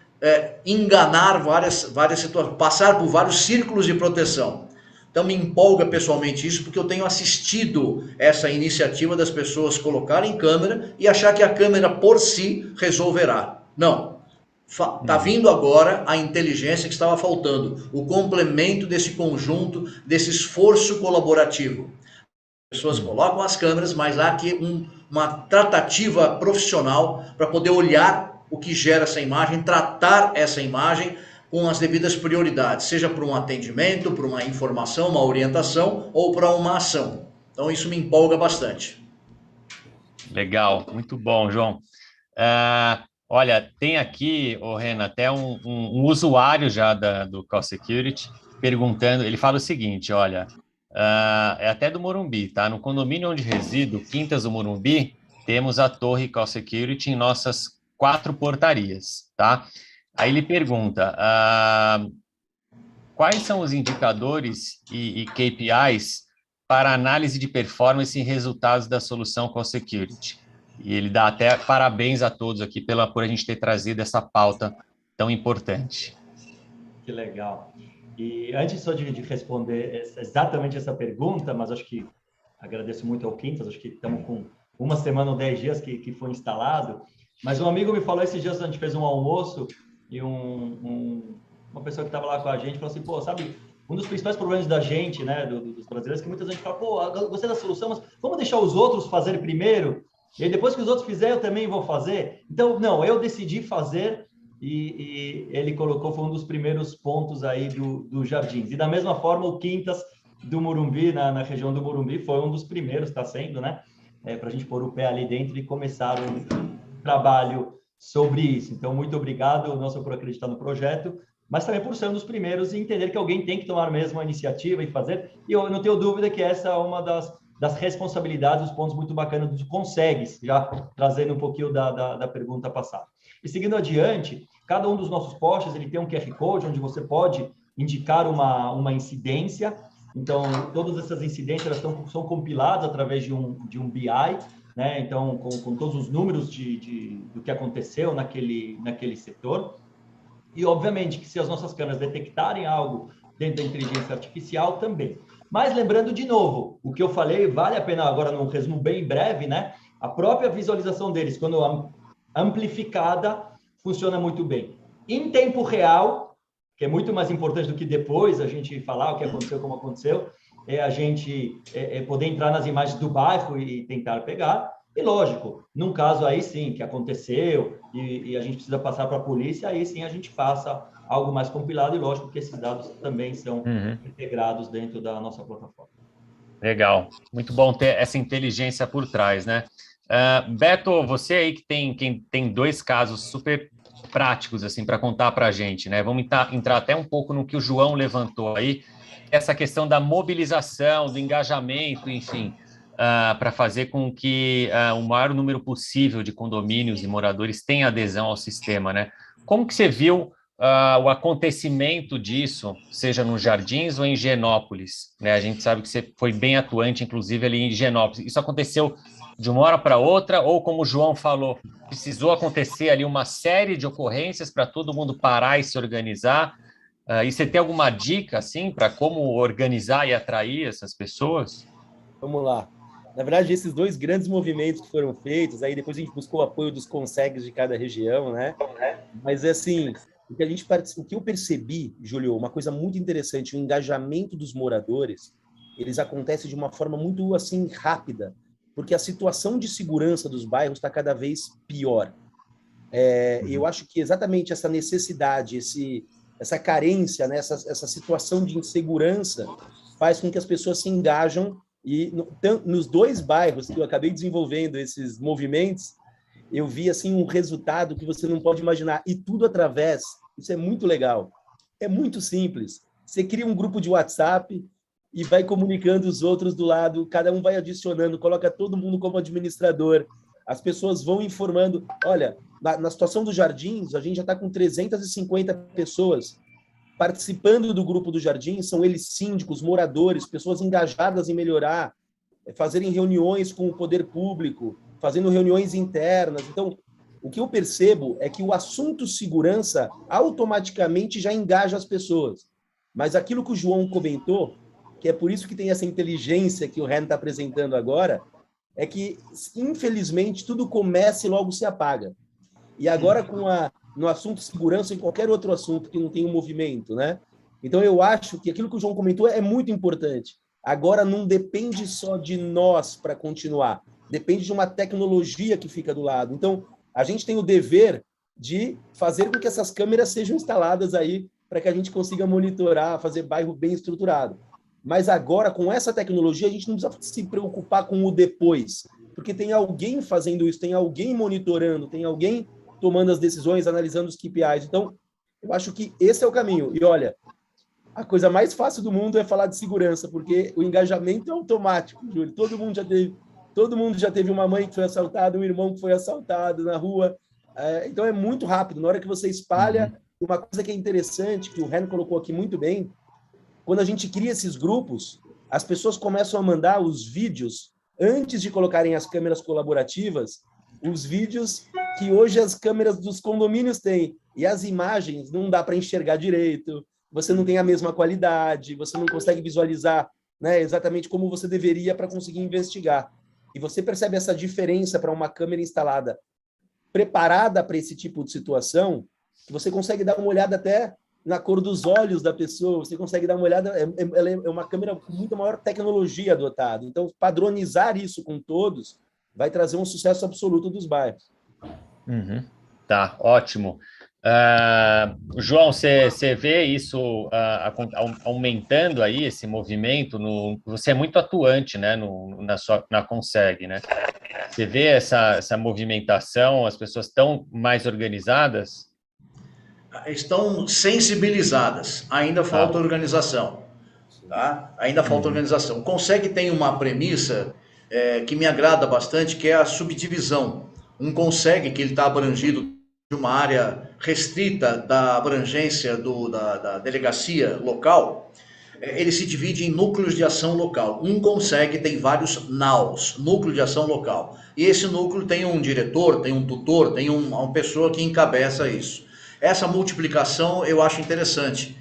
enganar várias situações, passar por vários círculos de proteção. Então me empolga pessoalmente isso, porque eu tenho assistido essa iniciativa das pessoas colocarem câmera e achar que a câmera por si resolverá. Não. Está vindo agora a inteligência que estava faltando, o complemento desse conjunto, desse esforço colaborativo. As pessoas colocam as câmeras, mas há aqui uma tratativa profissional para poder olhar o que gera essa imagem, tratar essa imagem com as devidas prioridades, seja para um atendimento, para uma informação, uma orientação ou para uma ação. Então isso me empolga bastante. Legal, muito bom, João. Olha, tem aqui, Renan, até um usuário já do Call Security perguntando, ele fala o seguinte, olha, é até do Morumbi, tá? No condomínio onde resido, Quintas do Morumbi, temos a torre Call Security em nossas 4 portarias, tá? Aí ele pergunta, quais são os indicadores e KPIs para análise de performance e resultados da solução Call Security? E ele dá até parabéns a todos aqui por a gente ter trazido essa pauta tão importante. Que legal. E antes só de responder exatamente essa pergunta, mas acho que agradeço muito ao Quintas, acho que estamos com 1 semana ou 10 dias que foi instalado, mas um amigo me falou esses dias, a gente fez um almoço, e uma pessoa que estava lá com a gente falou assim, pô, sabe, um dos principais problemas da gente, né, dos brasileiros, é que muita gente fala, pô, gostei da solução, mas vamos deixar os outros fazerem primeiro, e aí depois que os outros fizerem, eu também vou fazer. Então, não, eu decidi fazer, e ele colocou, foi um dos primeiros pontos aí do Jardins. E da mesma forma, o Quintas do Morumbi, na região do Morumbi, foi um dos primeiros, está sendo, né, para a gente pôr o pé ali dentro e começar um trabalho sobre isso. Então, muito obrigado, não só por acreditar no projeto, mas também por ser um dos primeiros e entender que alguém tem que tomar mesmo a iniciativa e fazer. E eu não tenho dúvida que essa é uma das responsabilidades, dos pontos muito bacanas do Consegues, já trazendo um pouquinho da pergunta passada. E seguindo adiante, cada um dos nossos posts ele tem um QR Code onde você pode indicar uma incidência. Então, todas essas incidências elas são compiladas através de um BI, né? Então, com todos os números do que aconteceu naquele setor. E, obviamente, que se as nossas câmeras detectarem algo dentro da inteligência artificial, também. Mas, lembrando de novo, o que eu falei, vale a pena agora, num resumo bem breve, né? A própria visualização deles, quando amplificada, funciona muito bem. Em tempo real, que é muito mais importante do que depois a gente falar o que aconteceu, como aconteceu, é a gente poder entrar nas imagens do bairro e tentar pegar. E, lógico, num caso aí sim, que aconteceu e a gente precisa passar para a polícia, aí sim a gente passa algo mais compilado e, lógico, que esses dados também são integrados dentro da nossa plataforma. Legal. Muito bom ter essa inteligência por trás, né? Beto, você aí que tem 2 casos super práticos assim para contar para a gente, né? Vamos entrar até um pouco no que o João levantou aí, essa questão da mobilização, do engajamento, enfim, para fazer com que o maior número possível de condomínios e moradores tenha adesão ao sistema, né? Como que você viu o acontecimento disso, seja nos Jardins ou em Higienópolis, né? A gente sabe que você foi bem atuante, inclusive, ali em Higienópolis. Isso aconteceu de uma hora para outra, ou como o João falou, precisou acontecer ali uma série de ocorrências para todo mundo parar e se organizar? E você tem alguma dica, assim, para como organizar e atrair essas pessoas? Vamos lá. Na verdade, esses 2 grandes movimentos que foram feitos, aí depois a gente buscou o apoio dos Consegues de cada região, né? Mas, assim, o que eu percebi, Júlio, uma coisa muito interessante, o engajamento dos moradores, eles acontecem de uma forma muito, assim, rápida, porque a situação de segurança dos bairros está cada vez pior. Eu acho que exatamente essa necessidade, essa carência, né, essa situação de insegurança faz com que as pessoas se engajam e nos 2 bairros que eu acabei desenvolvendo esses movimentos, eu vi assim um resultado que você não pode imaginar, e tudo através, isso é muito legal, é muito simples. Você cria um grupo de WhatsApp e vai comunicando os outros do lado, cada um vai adicionando, coloca todo mundo como administrador, as pessoas vão informando. Olha, na situação dos jardins, a gente já está com 350 pessoas participando do grupo do jardim, são eles síndicos, moradores, pessoas engajadas em melhorar, fazerem reuniões com o poder público, fazendo reuniões internas. Então, o que eu percebo é que o assunto segurança automaticamente já engaja as pessoas. Mas aquilo que o João comentou, que é por isso que tem essa inteligência que o Ren está apresentando agora, é que, infelizmente, tudo começa e logo se apaga. E agora, no assunto segurança, em qualquer outro assunto que não tem um movimento, né? Então, eu acho que aquilo que o João comentou é muito importante. Agora, não depende só de nós para continuar. Depende de uma tecnologia que fica do lado. Então, a gente tem o dever de fazer com que essas câmeras sejam instaladas aí para que a gente consiga monitorar, fazer bairro bem estruturado. Mas agora, com essa tecnologia, a gente não precisa se preocupar com o depois, porque tem alguém fazendo isso, tem alguém monitorando, tem alguém tomando as decisões, analisando os KPIs. Então, eu acho que esse é o caminho. E olha, a coisa mais fácil do mundo é falar de segurança, porque o engajamento é automático, Júlio. Todo mundo já teve uma mãe que foi assaltada, um irmão que foi assaltado na rua. Então, é muito rápido. Na hora que você espalha, uma coisa que é interessante, que o Ren colocou aqui muito bem, quando a gente cria esses grupos, as pessoas começam a mandar os vídeos, antes de colocarem as câmeras colaborativas, os vídeos que hoje as câmeras dos condomínios têm. E as imagens não dá para enxergar direito, você não tem a mesma qualidade, você não consegue visualizar, né, exatamente como você deveria para conseguir investigar. E você percebe essa diferença para uma câmera instalada preparada para esse tipo de situação, que você consegue dar uma olhada até na cor dos olhos da pessoa, você consegue dar uma olhada, ela é uma câmera com muito maior tecnologia adotada. Então, padronizar isso com todos vai trazer um sucesso absoluto dos bairros. Tá, ótimo. João, você vê isso aumentando aí, esse movimento? Você é muito atuante, né, na Conseg, né? Você vê essa movimentação, as pessoas estão mais organizadas? Estão sensibilizadas, ainda falta organização. Tá? Ainda falta organização. O Conseg tem uma premissa que me agrada bastante, que é a subdivisão. Um Conseg que ele está abrangido de uma área restrita da abrangência da delegacia local, ele se divide em núcleos de ação local. Um Conseg tem vários NAUs, núcleo de ação local. E esse núcleo tem um diretor, tem um tutor, tem uma pessoa que encabeça isso. Essa multiplicação eu acho interessante,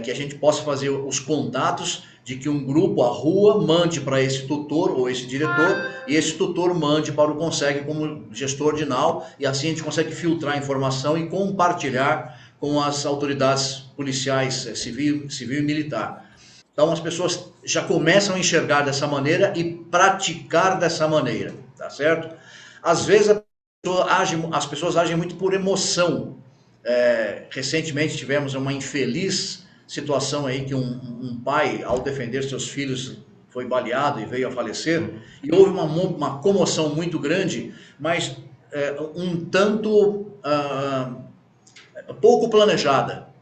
que a gente possa fazer os contatos de que um grupo, a rua, mande para esse tutor ou esse diretor, e esse tutor mande para o Conseg como gestor de NAU, e assim a gente consegue filtrar a informação e compartilhar com as autoridades policiais, civil e militar. Então as pessoas já começam a enxergar dessa maneira e praticar dessa maneira, tá certo? Às vezes as pessoas agem muito por emoção. Recentemente tivemos uma infeliz situação aí que um pai, ao defender seus filhos, foi baleado e veio a falecer, e houve uma comoção muito grande, mas um tanto pouco planejada,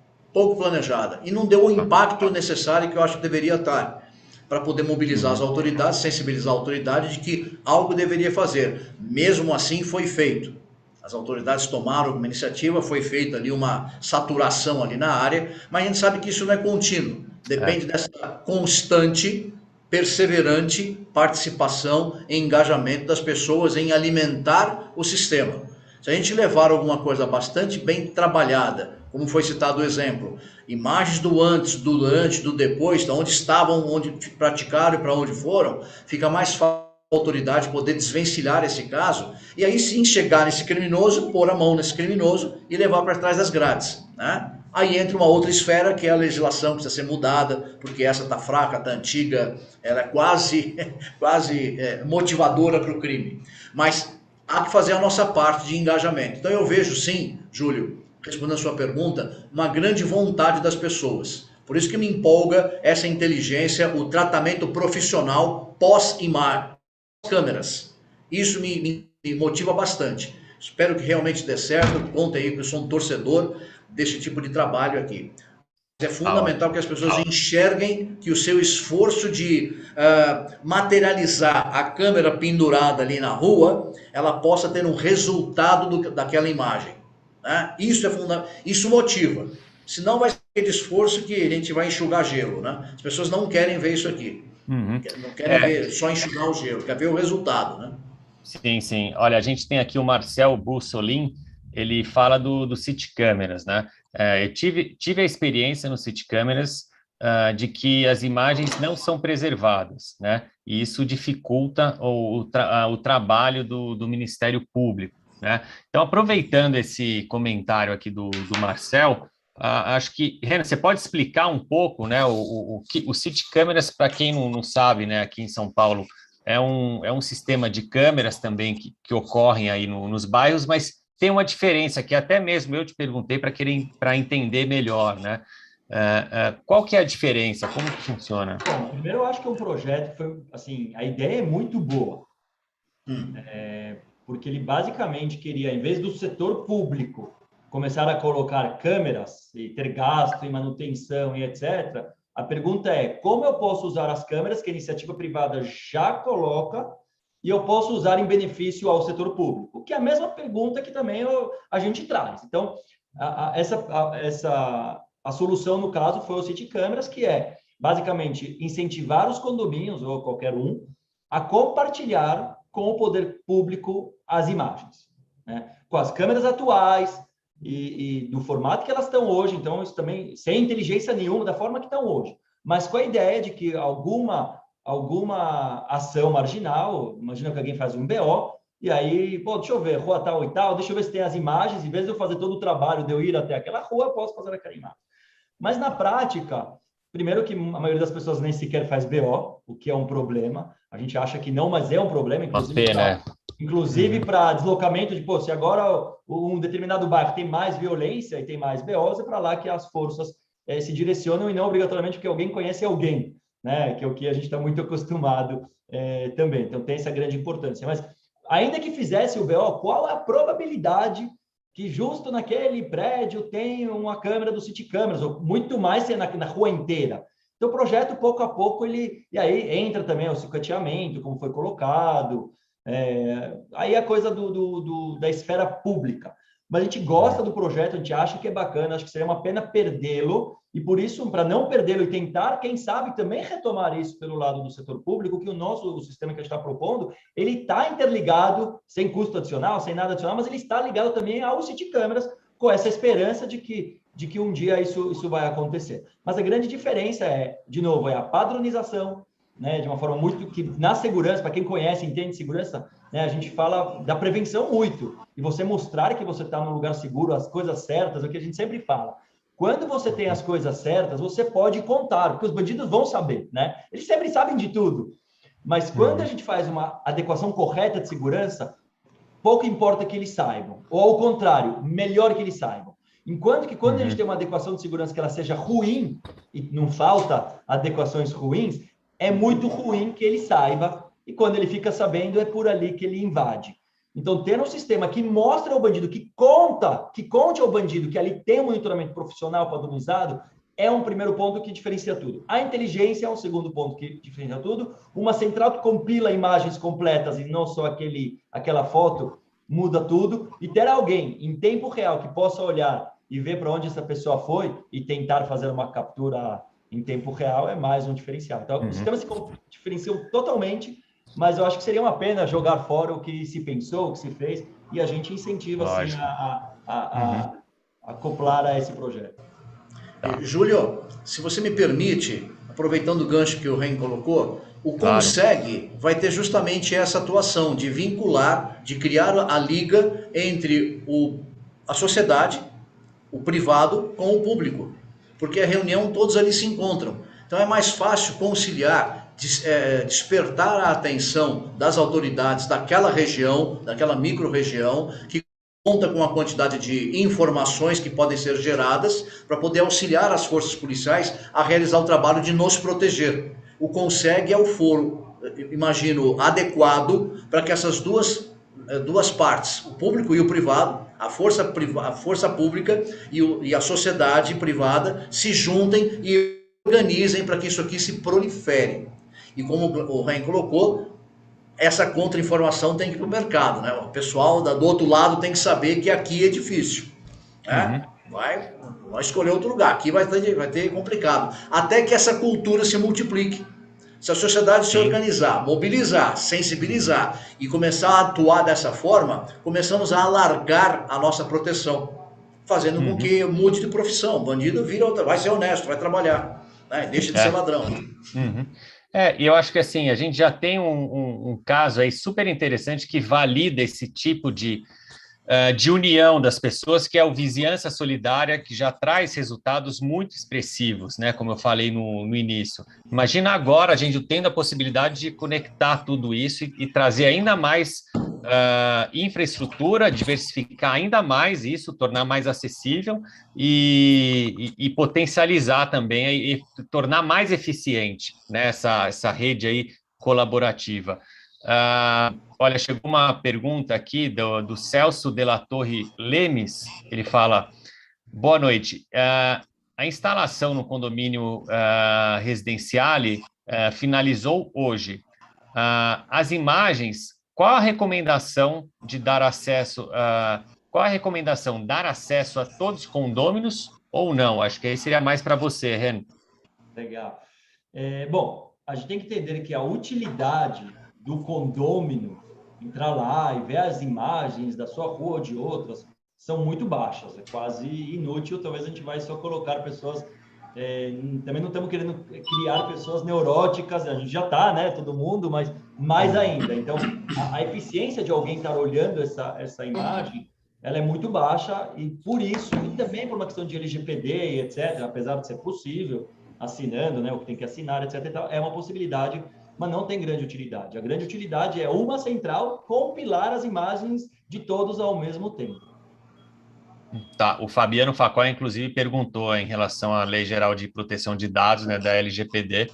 e não deu o impacto necessário que eu acho que deveria estar, para poder mobilizar as autoridades, sensibilizar a autoridade de que algo deveria fazer. Mesmo assim foi feito. As autoridades tomaram uma iniciativa, foi feita ali uma saturação ali na área, mas a gente sabe que isso não é contínuo. Depende dessa constante, perseverante participação e engajamento das pessoas em alimentar o sistema. Se a gente levar alguma coisa bastante bem trabalhada, como foi citado o exemplo, imagens do antes, do durante, do depois, de onde estavam, onde praticaram e para onde foram, fica mais fácil a autoridade poder desvencilhar esse caso, e aí sim chegar nesse criminoso, pôr a mão nesse criminoso e levar para trás das grades, né? Aí entra uma outra esfera, que é a legislação, que precisa ser mudada, porque essa está fraca, está antiga, ela é quase motivadora para o crime. Mas há que fazer a nossa parte de engajamento. Então eu vejo sim, Júlio, respondendo a sua pergunta, uma grande vontade das pessoas. Por isso que me empolga essa inteligência, o tratamento profissional pós-câmeras. Isso me motiva bastante. Espero que realmente dê certo. Conta aí que eu sou um torcedor desse tipo de trabalho aqui. É fundamental que as pessoas enxerguem que o seu esforço de materializar a câmera pendurada ali na rua, ela possa ter um resultado daquela imagem. Né? Isso é fundamental, isso motiva. Senão vai ser aquele esforço que a gente vai enxugar gelo. Né? As pessoas não querem ver isso aqui. Não querem ver só enxugar o gelo, quer ver o resultado. Né? Sim, sim. Olha, a gente tem aqui o Marcel Bussolin, ele fala do City Cameras, né? Eu tive a experiência no City Cameras de que as imagens não são preservadas, né? E isso dificulta o trabalho do Ministério Público, né? Então, aproveitando esse comentário aqui do Marcel, acho que, Renan, você pode explicar um pouco, né? O City Cameras, para quem não sabe, né? Aqui em São Paulo, é um sistema de câmeras também que ocorrem aí nos bairros, mas tem uma diferença que até mesmo eu te perguntei para entender melhor, né? Qual que é a diferença? Como que funciona? Bom, primeiro eu acho que é um projeto que foi, assim, a ideia é muito boa, porque ele basicamente queria, em vez do setor público começar a colocar câmeras e ter gasto em manutenção e etc., a pergunta é, como eu posso usar as câmeras que a iniciativa privada já coloca e eu posso usar em benefício ao setor público? Que é a mesma pergunta que também a gente traz. Então, a solução, no caso, foi o City Câmeras, que é, basicamente, incentivar os condomínios, ou qualquer um, a compartilhar com o poder público as imagens, né? Com as câmeras atuais e do formato que elas estão hoje. Então, isso também, sem inteligência nenhuma, da forma que estão hoje. Mas com a ideia de que alguma ação marginal, imagina que alguém faz um BO, e aí, pô, deixa eu ver, rua tal e tal, deixa eu ver se tem as imagens, em vez de eu fazer todo o trabalho de eu ir até aquela rua, eu posso fazer aquela imagem. Mas na prática, primeiro que a maioria das pessoas nem sequer faz BO, o que é um problema, a gente acha que não, mas é um problema, inclusive para deslocamento de, pô, se agora um determinado bairro tem mais violência e tem mais BOs, é para lá que as forças se direcionam e não obrigatoriamente porque alguém conhece alguém, né? Que é o que a gente está muito acostumado também. Então, tem essa grande importância. Mas, ainda que fizesse o BO, qual é a probabilidade que justo naquele prédio tem uma câmera do City Cameras, ou muito mais na rua inteira? Então, o projeto, pouco a pouco, e aí entra também o sucateamento, como foi colocado, aí a coisa da esfera pública. Mas a gente gosta do projeto, a gente acha que é bacana, acho que seria uma pena perdê-lo, e por isso, para não perdê-lo e tentar, quem sabe, também retomar isso pelo lado do setor público, que o sistema que a gente está propondo, ele está interligado, sem custo adicional, sem nada adicional, mas ele está ligado também ao City Câmeras, com essa esperança de que um dia isso vai acontecer. Mas a grande diferença de novo, é a padronização, né, de uma forma muito que, na segurança, para quem conhece, entende segurança, né, a gente fala da prevenção muito, e você mostrar que você está num lugar seguro, as coisas certas, é o que a gente sempre fala. Quando você tem as coisas certas, você pode contar, porque os bandidos vão saber, né? Eles sempre sabem de tudo. Mas quando a gente faz uma adequação correta de segurança, pouco importa que eles saibam. Ou ao contrário, melhor que eles saibam. Enquanto que quando a gente tem uma adequação de segurança que ela seja ruim, e não falta adequações ruins, é muito ruim que ele saiba, e quando ele fica sabendo, é por ali que ele invade. Então, ter um sistema que mostra ao bandido, que conte ao bandido que ali tem um monitoramento profissional padronizado, é um primeiro ponto que diferencia tudo. A inteligência é um segundo ponto que diferencia tudo. Uma central que compila imagens completas e não só aquela foto, muda tudo. E ter alguém em tempo real que possa olhar e ver para onde essa pessoa foi e tentar fazer uma captura em tempo real é mais um diferencial. Então, os sistemas se diferenciam totalmente, mas eu acho que seria uma pena jogar fora o que se pensou, o que se fez, e a gente incentiva assim, a acoplar a esse projeto. Júlio, se você me permite, aproveitando o gancho que o Ren colocou, o CONSEG vai ter justamente essa atuação de vincular, de criar a liga entre a sociedade, o privado, com o público, porque a reunião todos ali se encontram. Então é mais fácil conciliar, despertar a atenção das autoridades daquela região, daquela micro-região, que conta com uma quantidade de informações que podem ser geradas para poder auxiliar as forças policiais a realizar o trabalho de nos proteger. O CONSEG é o foro, imagino, adequado para que essas duas partes, o público e o privado, a força pública e a sociedade privada se juntem e organizem para que isso aqui se prolifere. E como o Ren colocou, essa contra-informação tem que ir para o mercado, né? O pessoal do outro lado tem que saber que aqui é difícil, né? Vai escolher outro lugar, aqui vai ter complicado. Até que essa cultura se multiplique. Se a sociedade se organizar, mobilizar, sensibilizar e começar a atuar dessa forma, começamos a alargar a nossa proteção, fazendo com que mude de profissão. O bandido vai ser honesto, vai trabalhar, né? Deixa de ser ladrão. E eu acho que assim, a gente já tem um caso aí super interessante que valida esse tipo de união das pessoas, que é o Vizinhança Solidária, que já traz resultados muito expressivos, né? Como eu falei no início. Imagina agora a gente tendo a possibilidade de conectar tudo isso e trazer ainda mais infraestrutura, diversificar ainda mais isso, tornar mais acessível e potencializar também e tornar mais eficiente, né, essa rede aí colaborativa. Olha, chegou uma pergunta aqui do Celso de la Torre Lemes. Ele fala: boa noite. A instalação no condomínio Residenciale finalizou hoje. As imagens, qual a recomendação de dar acesso? Qual a recomendação? Dar acesso a todos os condôminos ou não? Acho que aí seria mais para você, Ren. Legal. Bom, a gente tem que entender que a utilidade do condômino entrar lá e ver as imagens da sua rua ou de outras são muito baixas, é quase inútil. Talvez a gente vai só colocar pessoas, também não estamos querendo criar pessoas neuróticas, a gente já está, né, todo mundo, mas mais ainda. Então, a eficiência de alguém estar olhando essa imagem, ela é muito baixa, e por isso, e também por uma questão de LGPD e etc., apesar de ser possível, assinando, né, o que tem que assinar, etc., é uma possibilidade, mas não tem grande utilidade. A grande utilidade é uma central compilar as imagens de todos ao mesmo tempo. Tá, o Fabiano Facó, inclusive, perguntou em relação à Lei Geral de Proteção de Dados, né, da LGPD.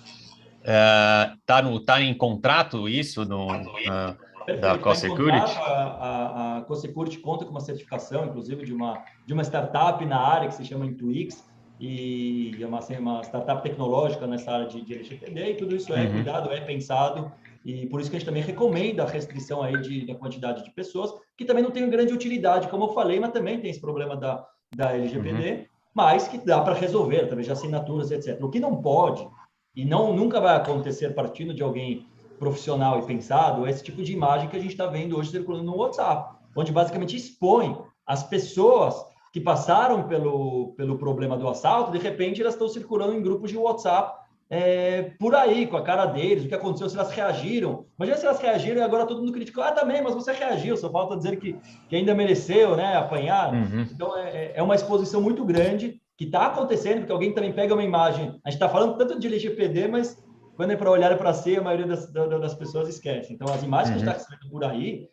Tá em contrato isso da CoSecurity? A CoSecurity conta com uma certificação, inclusive, de uma startup na área que se chama Intuix, e é uma startup tecnológica nessa área de LGPD, e tudo isso é cuidado, é pensado, e por isso que a gente também recomenda a restrição aí da quantidade de pessoas, que também não tem grande utilidade, como eu falei, mas também tem esse problema da LGPD, mas que dá para resolver, através de assinaturas, etc. O que não pode, e nunca vai acontecer partindo de alguém profissional e pensado, é esse tipo de imagem que a gente está vendo hoje circulando no WhatsApp, onde basicamente expõe as pessoas que passaram pelo problema do assalto, de repente elas estão circulando em grupos de WhatsApp por aí, com a cara deles, o que aconteceu, se elas reagiram. Imagina se elas reagiram e agora todo mundo criticou, também, mas você reagiu, só falta dizer que ainda mereceu, né, apanhar. Então, é uma exposição muito grande que está acontecendo, porque alguém também pega uma imagem, a gente está falando tanto de LGPD, mas quando é para olhar para si, a maioria das pessoas esquece. Então, as imagens que a gente está recebendo por aí,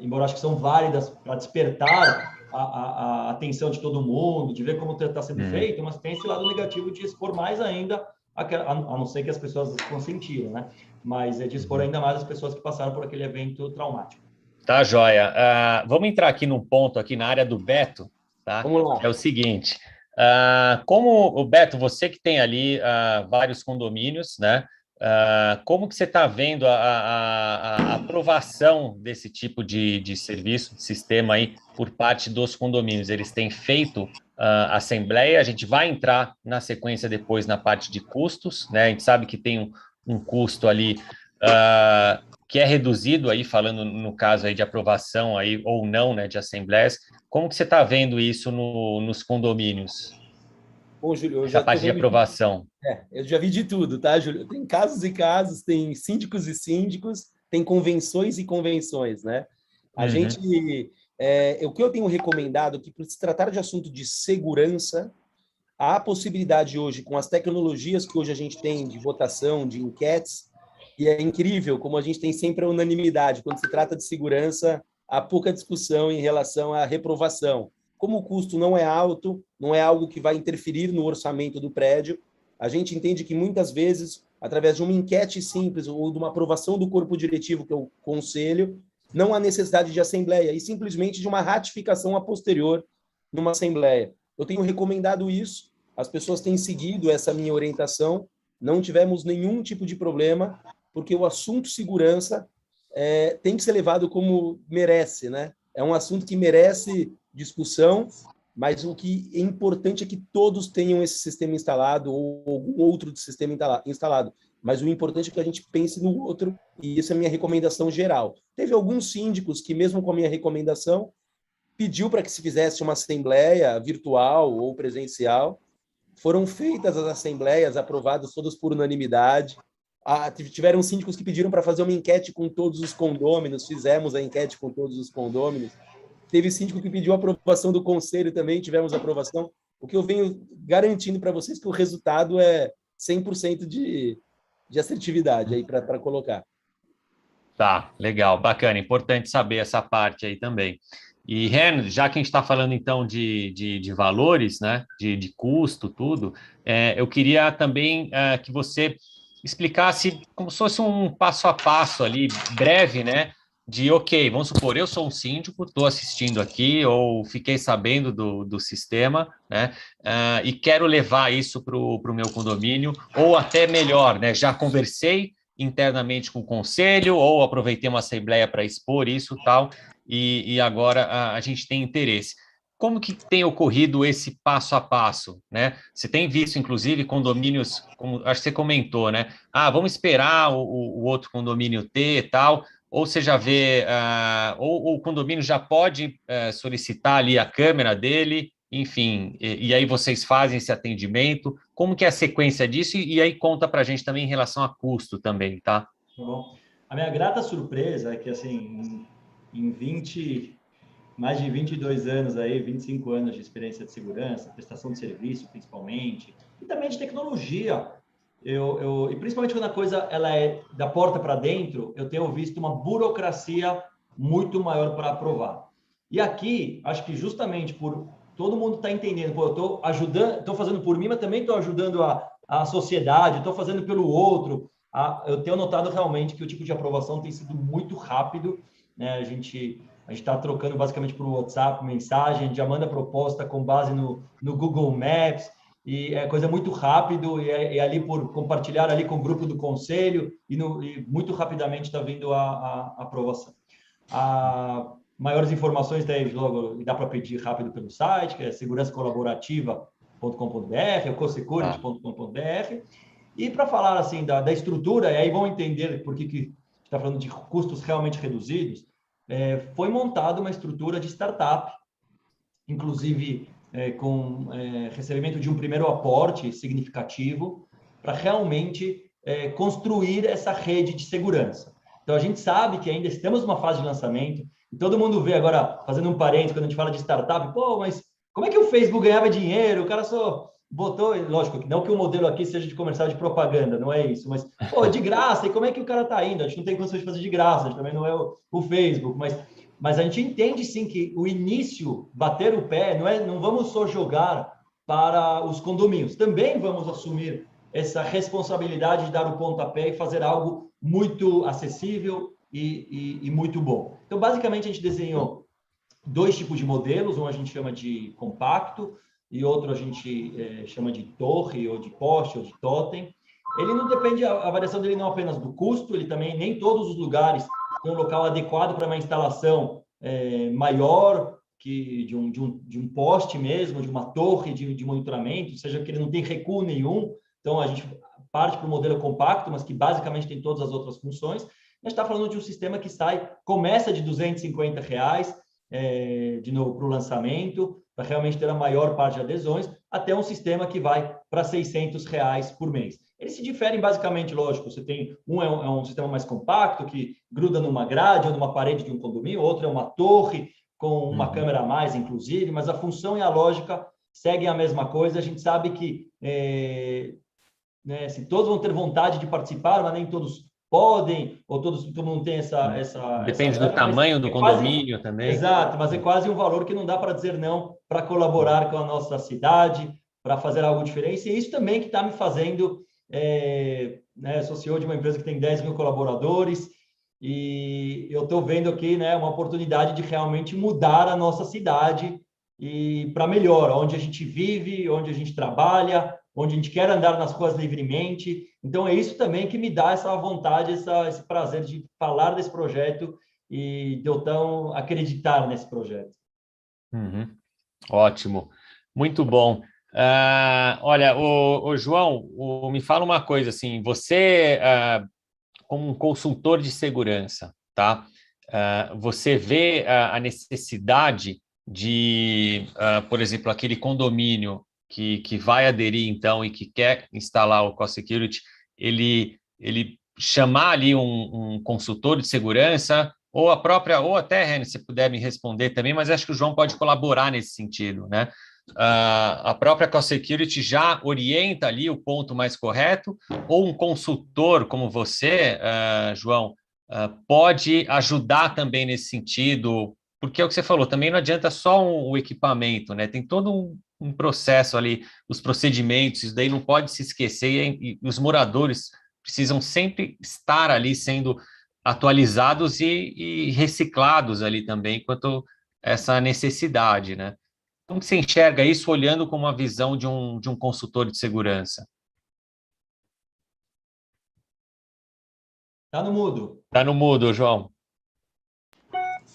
embora acho que são válidas para despertar a atenção de todo mundo, de ver como está sendo feito, mas tem esse lado negativo de expor mais ainda, a não ser que as pessoas consentiram, né? Mas é de expor ainda mais as pessoas que passaram por aquele evento traumático. Tá, joia. Vamos entrar aqui num ponto aqui na área do Beto, tá? Vamos lá. É o seguinte, como o Beto, você que tem ali vários condomínios, né? Como que você está vendo a aprovação desse tipo de serviço, de sistema aí, por parte dos condomínios? Eles têm feito assembleia, a gente vai entrar na sequência depois na parte de custos, né? A gente sabe que tem um custo ali que é reduzido aí, falando no caso aí de aprovação aí, ou não, né, de assembleias. Como que você está vendo isso nos condomínios? Bom, Júlio, essa parte de aprovação. Eu já vi de tudo, tá, Júlio? Tem casos e casos, tem síndicos e síndicos, tem convenções e convenções, né? A gente, o que eu tenho recomendado, que por se tratar de assunto de segurança, há a possibilidade hoje, com as tecnologias que hoje a gente tem de votação, de enquetes, e é incrível como a gente tem sempre a unanimidade. Quando se trata de segurança, há pouca discussão em relação à reprovação. Como o custo não é alto, não é algo que vai interferir no orçamento do prédio, a gente entende que muitas vezes, através de uma enquete simples ou de uma aprovação do corpo diretivo, que é o conselho, não há necessidade de assembleia, e simplesmente de uma ratificação a posterior numa assembleia. Eu tenho recomendado isso, as pessoas têm seguido essa minha orientação, não tivemos nenhum tipo de problema, porque o assunto segurança tem que ser levado como merece, né? É um assunto que merece discussão, mas o que é importante é que todos tenham esse sistema instalado ou algum outro sistema instalado. Mas o importante é que a gente pense no outro, e essa é a minha recomendação geral. Teve alguns síndicos que, mesmo com a minha recomendação, pediu para que se fizesse uma assembleia virtual ou presencial. Foram feitas as assembleias, aprovadas todas por unanimidade. Tiveram síndicos que pediram para fazer uma enquete com todos os condôminos, fizemos a enquete com todos os condôminos. Teve síndico que pediu aprovação do conselho também, tivemos aprovação. O que eu venho garantindo para vocês que o resultado é 100% de assertividade aí para colocar. Tá, legal, bacana, importante saber essa parte aí também. E, Ren, já que a gente está falando, então, de valores, né, de custo, tudo, eu queria também que você explicasse como se fosse um passo a passo ali, breve, né, ok, vamos supor, eu sou um síndico, estou assistindo aqui, ou fiquei sabendo do sistema, né, e quero levar isso para o meu condomínio, ou até melhor, né, já conversei internamente com o conselho, ou aproveitei uma assembleia para expor isso e tal, e agora a gente tem interesse. Como que tem ocorrido esse passo a passo, né? Você tem visto, inclusive, condomínios, como acho que você comentou, né? Vamos esperar o outro condomínio ter e tal, ou você já vê, ou o condomínio já pode solicitar ali a câmera dele, enfim, e aí vocês fazem esse atendimento. Como que é a sequência disso? E aí conta para a gente também em relação a custo também, tá? Bom, a minha grata surpresa é que, assim, mais de 22 anos aí, 25 anos de experiência de segurança, prestação de serviço, principalmente, e também de tecnologia, e principalmente quando a coisa ela é da porta para dentro, eu tenho visto uma burocracia muito maior para aprovar. E aqui, acho que justamente por todo mundo está entendendo, eu estou ajudando, estou fazendo por mim, mas também estou ajudando a sociedade, estou fazendo pelo outro. Eu tenho notado realmente que o tipo de aprovação tem sido muito rápido, né? A gente está trocando basicamente por WhatsApp, mensagem, a gente já manda proposta com base no Google Maps, e é coisa muito rápido, e ali por compartilhar ali com o grupo do conselho, e muito rapidamente está vindo a aprovação. Maiores informações logo dá para pedir rápido pelo site, que é segurançacolaborativa.com.br, ou cosecurity.com.br. E para falar assim da estrutura, e aí vão entender por que está falando de custos realmente reduzidos, foi montada uma estrutura de startup, inclusive com recebimento de um primeiro aporte significativo, para realmente construir essa rede de segurança. Então, a gente sabe que ainda estamos numa fase de lançamento, e todo mundo vê agora, fazendo um parênteses, quando a gente fala de startup, mas como é que o Facebook ganhava dinheiro? O cara só botou, lógico, não que o modelo aqui seja de comercial de propaganda, não é isso, mas, de graça, e como é que o cara está indo? A gente não tem condições de fazer de graça, a gente também não é o Facebook, mas a gente entende sim que o início, bater o pé, não vamos só jogar para os condomínios, também vamos assumir essa responsabilidade de dar o pontapé e fazer algo muito acessível e muito bom. Então, basicamente, a gente desenhou 2 tipos de modelos, um a gente chama de compacto e outro a gente chama de torre, ou de poste, ou de totem. Ele não depende, a variação dele não apenas do custo, ele também, nem todos os lugares têm um local adequado para uma instalação maior que de um poste mesmo, de uma torre de monitoramento, seja que ele não tem recuo nenhum. Então, a gente parte para o modelo compacto, mas que basicamente tem todas as outras funções. A gente está falando de um sistema que começa de R$250, de novo, para o lançamento, para realmente ter a maior parte de adesões, até um sistema que vai para R$600 por mês. Eles se diferem basicamente, lógico, você tem é um sistema mais compacto, que gruda numa grade ou numa parede de um condomínio, outro é uma torre com uma câmera a mais, inclusive, mas a função e a lógica seguem a mesma coisa. A gente sabe que se todos vão ter vontade de participar, mas nem todos podem, ou todo mundo tem essa Depende essa, do tamanho do condomínio também. Exato, mas é quase um valor que não dá para dizer não para colaborar com a nossa cidade, para fazer algo diferente. E isso também que está me fazendo, né, sou CEO de uma empresa que tem 10 mil colaboradores, e eu estou vendo aqui, né, uma oportunidade de realmente mudar a nossa cidade e para melhor, onde a gente vive, onde a gente trabalha, onde a gente quer andar nas ruas livremente. Então, é isso também que me dá essa vontade, esse prazer de falar desse projeto e de eu tão acreditar nesse projeto. Uhum. Ótimo, muito bom. Olha, o João, me fala uma coisa, assim, você, como um consultor de segurança, tá? Você vê a necessidade de, por exemplo, aquele condomínio que vai aderir, então, e que quer instalar o Co-Security, ele chamar ali um consultor de segurança, ou até, Reni, se puder me responder também, mas acho que o João pode colaborar nesse sentido, né? A própria Co-Security já orienta ali o ponto mais correto, ou um consultor como você, João, pode ajudar também nesse sentido, porque é o que você falou, também não adianta só o equipamento, né? Tem todo um processo ali, os procedimentos, isso daí não pode se esquecer, e os moradores precisam sempre estar ali sendo atualizados e reciclados ali também, quanto essa necessidade, né? Como você enxerga isso olhando com uma visão de um consultor de segurança? Tá no mudo. Tá no mudo, João.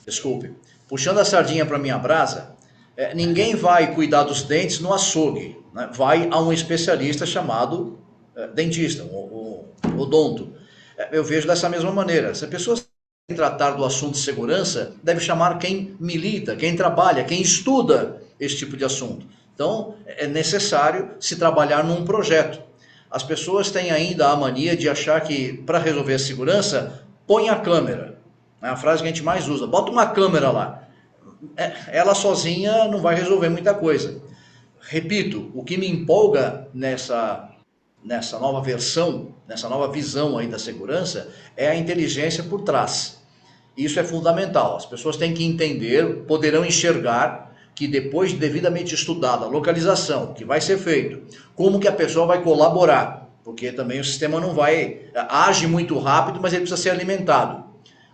Desculpe. Puxando a sardinha para minha brasa, ninguém vai cuidar dos dentes no açougue, né? Vai a um especialista chamado dentista, o odonto. Eu vejo dessa mesma maneira. Se a pessoa tratar do assunto de segurança, deve chamar quem milita, quem trabalha, quem estuda esse tipo de assunto. Então, é necessário se trabalhar num projeto. As pessoas têm ainda a mania de achar que, para resolver a segurança, põe a câmera. É a frase que a gente mais usa. Bota uma câmera lá. Ela sozinha não vai resolver muita coisa. Repito, o que me empolga nessa nova versão, nessa nova visão aí da segurança, é a inteligência por trás. Isso é fundamental. As pessoas têm que entender, poderão enxergar que depois de devidamente estudada a localização, que vai ser feito, como que a pessoa vai colaborar, porque também o sistema não age muito rápido, mas ele precisa ser alimentado.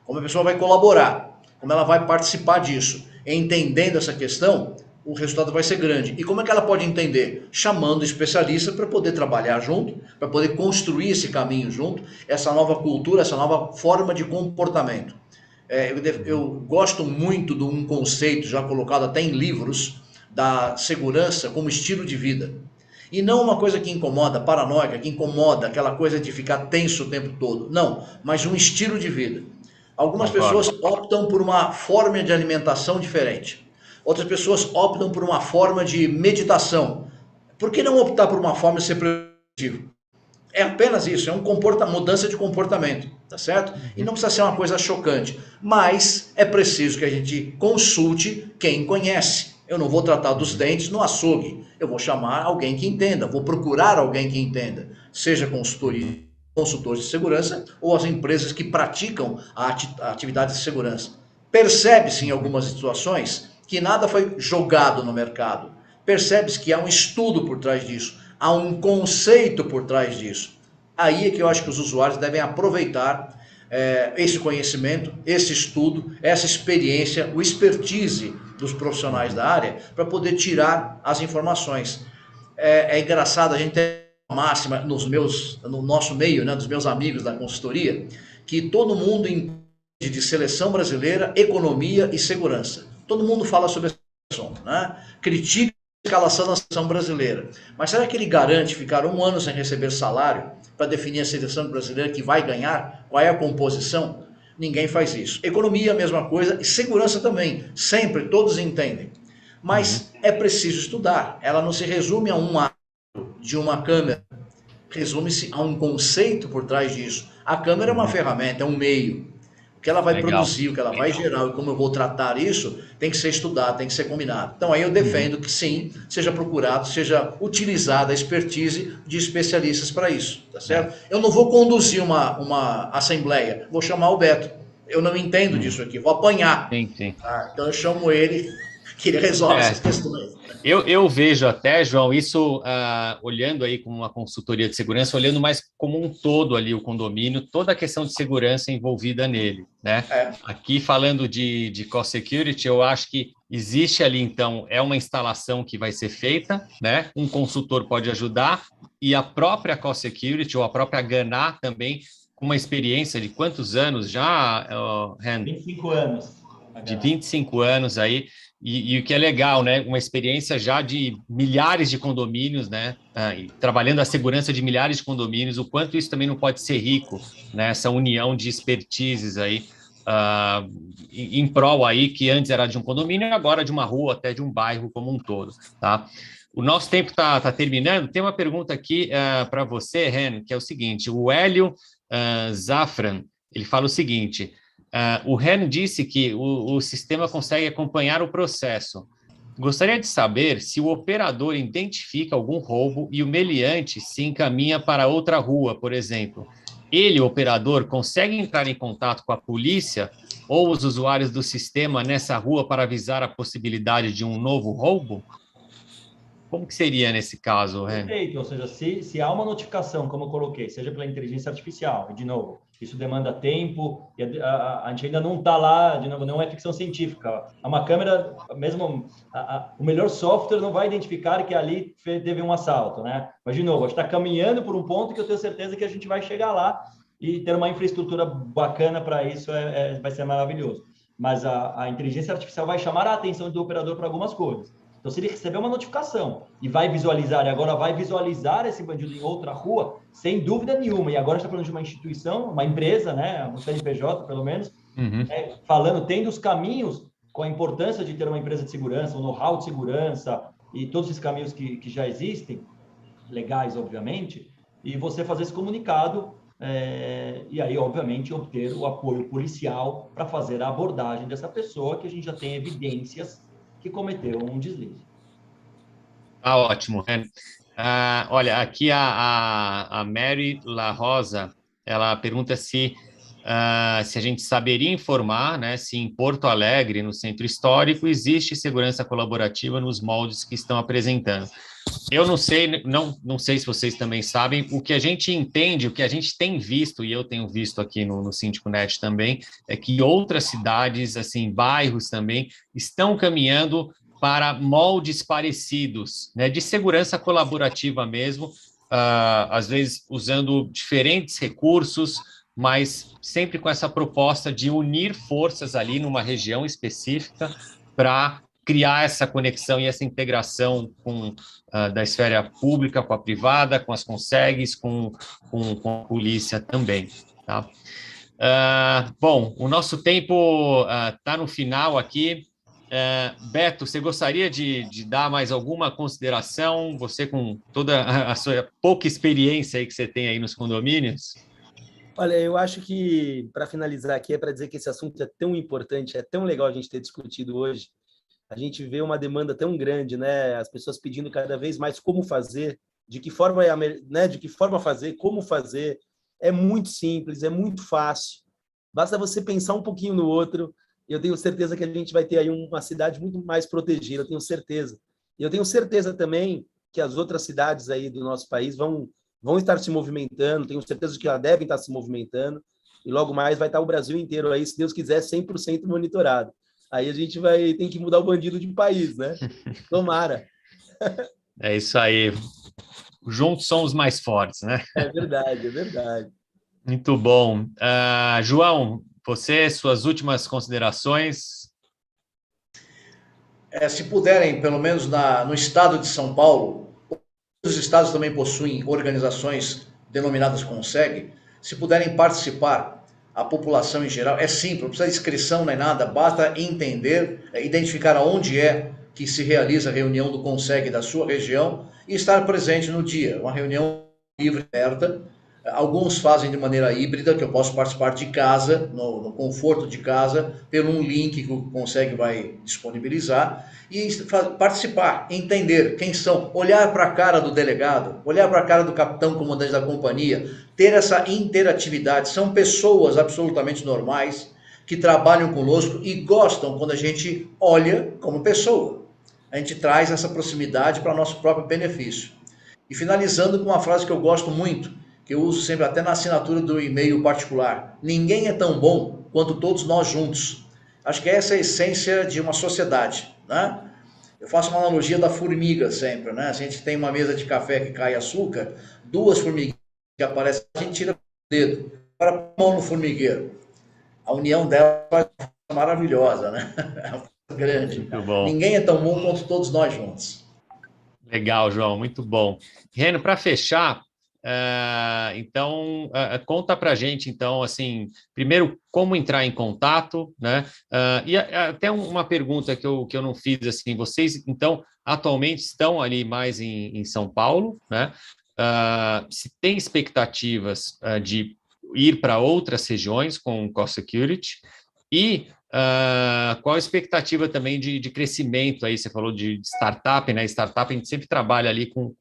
Como a pessoa vai colaborar, como ela vai participar disso, entendendo essa questão, o resultado vai ser grande. E como é que ela pode entender? Chamando especialistas para poder trabalhar junto, para poder construir esse caminho junto, essa nova cultura, essa nova forma de comportamento. Eu gosto muito de um conceito já colocado até em livros da segurança como estilo de vida. E não uma coisa que incomoda, paranoica, que incomoda, aquela coisa de ficar tenso o tempo todo. Não, mas um estilo de vida. Algumas pessoas optam por uma forma de alimentação diferente. Outras pessoas optam por uma forma de meditação. Por que não optar por uma forma de ser produtivo? É apenas isso, é mudança de comportamento, tá certo? E não precisa ser uma coisa chocante, mas é preciso que a gente consulte quem conhece. Eu não vou tratar dos dentes no açougue, eu vou chamar alguém que entenda, vou procurar alguém que entenda, seja consultor de segurança ou as empresas que praticam a atividade de segurança. Percebe-se em algumas situações que nada foi jogado no mercado. Percebe-se que há um estudo por trás disso, há um conceito por trás disso. Aí é que eu acho que os usuários devem aproveitar esse conhecimento, esse estudo, essa experiência, o expertise dos profissionais da área para poder tirar as informações. É engraçado, a gente tem uma máxima no nosso meio, né, dos meus amigos da consultoria, que todo mundo entende de seleção brasileira, economia e segurança. Todo mundo fala sobre esse assunto, né? Critica a escalação da seleção brasileira. Mas será que ele garante ficar 1 ano sem receber salário para definir a seleção brasileira que vai ganhar? Qual é a composição? Ninguém faz isso. Economia, a mesma coisa, e segurança também. Sempre, todos entendem. Mas é preciso estudar. Ela não se resume a um ato de uma câmera. Resume-se a um conceito por trás disso. A câmera é uma ferramenta, é um meio. que ela vai Legal. produzir, o que ela vai gerar, e como eu vou tratar isso, tem que ser estudado, tem que ser combinado. Então aí eu defendo que sim, seja procurado, seja utilizada a expertise de especialistas para isso, tá certo? Eu não vou conduzir uma assembleia, vou chamar o Beto. Eu não entendo disso aqui, vou apanhar. Sim. Tá? Então eu chamo ele, que ele resolve essas questões. Eu vejo até, João, isso olhando aí como uma consultoria de segurança, olhando mais como um todo ali o condomínio, toda a questão de segurança envolvida nele, né? Aqui falando de co-security, eu acho que existe ali, então, é uma instalação que vai ser feita, né? Um consultor pode ajudar e a própria co-security ou a própria Ganá também, com uma experiência de quantos anos já, Ren? 25 anos. De 25 anos aí, e o que é legal, né? Uma experiência já de milhares de condomínios, né? Trabalhando a segurança de milhares de condomínios, o quanto isso também não pode ser rico, né? Essa união de expertises aí, em prol aí, que antes era de um condomínio e agora de uma rua, até de um bairro como um todo, tá? O nosso tempo está terminando. Tem uma pergunta aqui para você, Ren, que é o seguinte: o Hélio Zafran, ele fala o seguinte: o Ren disse que o sistema consegue acompanhar o processo. Gostaria de saber se o operador identifica algum roubo e o meliante se encaminha para outra rua, por exemplo. Ele, o operador, consegue entrar em contato com a polícia ou os usuários do sistema nessa rua para avisar a possibilidade de um novo roubo? Como que seria nesse caso, Ren? Perfeito, ou seja, se há uma notificação, como eu coloquei, seja pela inteligência artificial, e de novo, isso demanda tempo, e a gente ainda não está lá, de novo, não é ficção científica. Uma câmera, mesmo o melhor software não vai identificar que ali teve um assalto, né? Mas, de novo, a gente está caminhando por um ponto que eu tenho certeza que a gente vai chegar lá e ter uma infraestrutura bacana para isso vai ser maravilhoso. Mas a inteligência artificial vai chamar a atenção do operador para algumas coisas. Então, se ele receber uma notificação e vai visualizar, e agora vai visualizar esse bandido em outra rua, sem dúvida nenhuma, e agora está falando de uma instituição, uma empresa, né, um CNPJ, pelo menos, falando, tendo os caminhos com a importância de ter uma empresa de segurança, um know-how de segurança, e todos esses caminhos que já existem, legais, obviamente, e você fazer esse comunicado, e aí, obviamente, obter o apoio policial para fazer a abordagem dessa pessoa, que a gente já tem evidências que cometeu um deslize. Ótimo. Olha, aqui a Mary La Rosa, ela pergunta se a gente saberia informar, né, se em Porto Alegre, no centro histórico, existe segurança colaborativa nos moldes que estão apresentando. Eu não sei, não sei se vocês também sabem, o que a gente entende, o que a gente tem visto, e eu tenho visto aqui no Síndico Net também, é que outras cidades, assim, bairros também, estão caminhando para moldes parecidos, né, de segurança colaborativa mesmo, às vezes usando diferentes recursos, mas sempre com essa proposta de unir forças ali numa região específica para criar essa conexão e essa integração da esfera pública com a privada, com as consegues, com a polícia também. Tá? Bom, o nosso tempo está no final aqui. Beto, você gostaria de dar mais alguma consideração? Você, com toda a sua pouca experiência aí que você tem aí nos condomínios? Olha, eu acho que, para finalizar aqui, é para dizer que esse assunto é tão importante, é tão legal a gente ter discutido hoje. A gente vê uma demanda tão grande, né? As pessoas pedindo cada vez mais como fazer, de que forma, né? De que forma fazer, como fazer. É muito simples, é muito fácil. Basta você pensar um pouquinho no outro. Eu tenho certeza que a gente vai ter aí uma cidade muito mais protegida, eu tenho certeza. E eu tenho certeza também que as outras cidades aí do nosso país vão estar se movimentando, tenho certeza de que elas devem estar se movimentando, e logo mais vai estar o Brasil inteiro aí, se Deus quiser, 100% monitorado. Aí a gente tem que mudar o bandido de país, né? Tomara. É isso aí. Juntos somos mais fortes, né? É verdade, é verdade. Muito bom. João, você, suas últimas considerações? Se puderem, pelo menos no estado de São Paulo, os estados também possuem organizações denominadas CONSEG, se puderem participar, a população em geral, é simples, não precisa de inscrição nem nada, basta entender, identificar aonde é que se realiza a reunião do CONSEG da sua região e estar presente no dia, uma reunião livre e aberta, Alguns fazem de maneira híbrida, que eu posso participar de casa, no conforto de casa, pelo um link que o Consegue vai disponibilizar, e participar, entender quem são, olhar para a cara do delegado, olhar para a cara do capitão comandante da companhia, ter essa interatividade. São pessoas absolutamente normais, que trabalham conosco e gostam quando a gente olha como pessoa. A gente traz essa proximidade para nosso próprio benefício. E finalizando com uma frase que eu gosto muito, que eu uso sempre até na assinatura do e-mail particular: ninguém é tão bom quanto todos nós juntos. Acho que essa é a essência de uma sociedade, né? Eu faço uma analogia da formiga sempre, né? Se a gente tem uma mesa de café que cai açúcar, duas formiguinhas que aparecem, a gente tira o dedo, para a mão no formigueiro. A união dela é maravilhosa, né? É grande. Muito bom. Ninguém é tão bom quanto todos nós juntos. Legal, João, muito bom. Reno, para fechar, então, conta para a gente, então, assim, primeiro, como entrar em contato, né? E até uma pergunta que eu não fiz, assim, vocês, então, atualmente estão ali mais em São Paulo, né? Se tem expectativas de ir para outras regiões com o Cost Security e qual a expectativa também de crescimento aí? Você falou de startup, né? Startup, a gente sempre trabalha ali com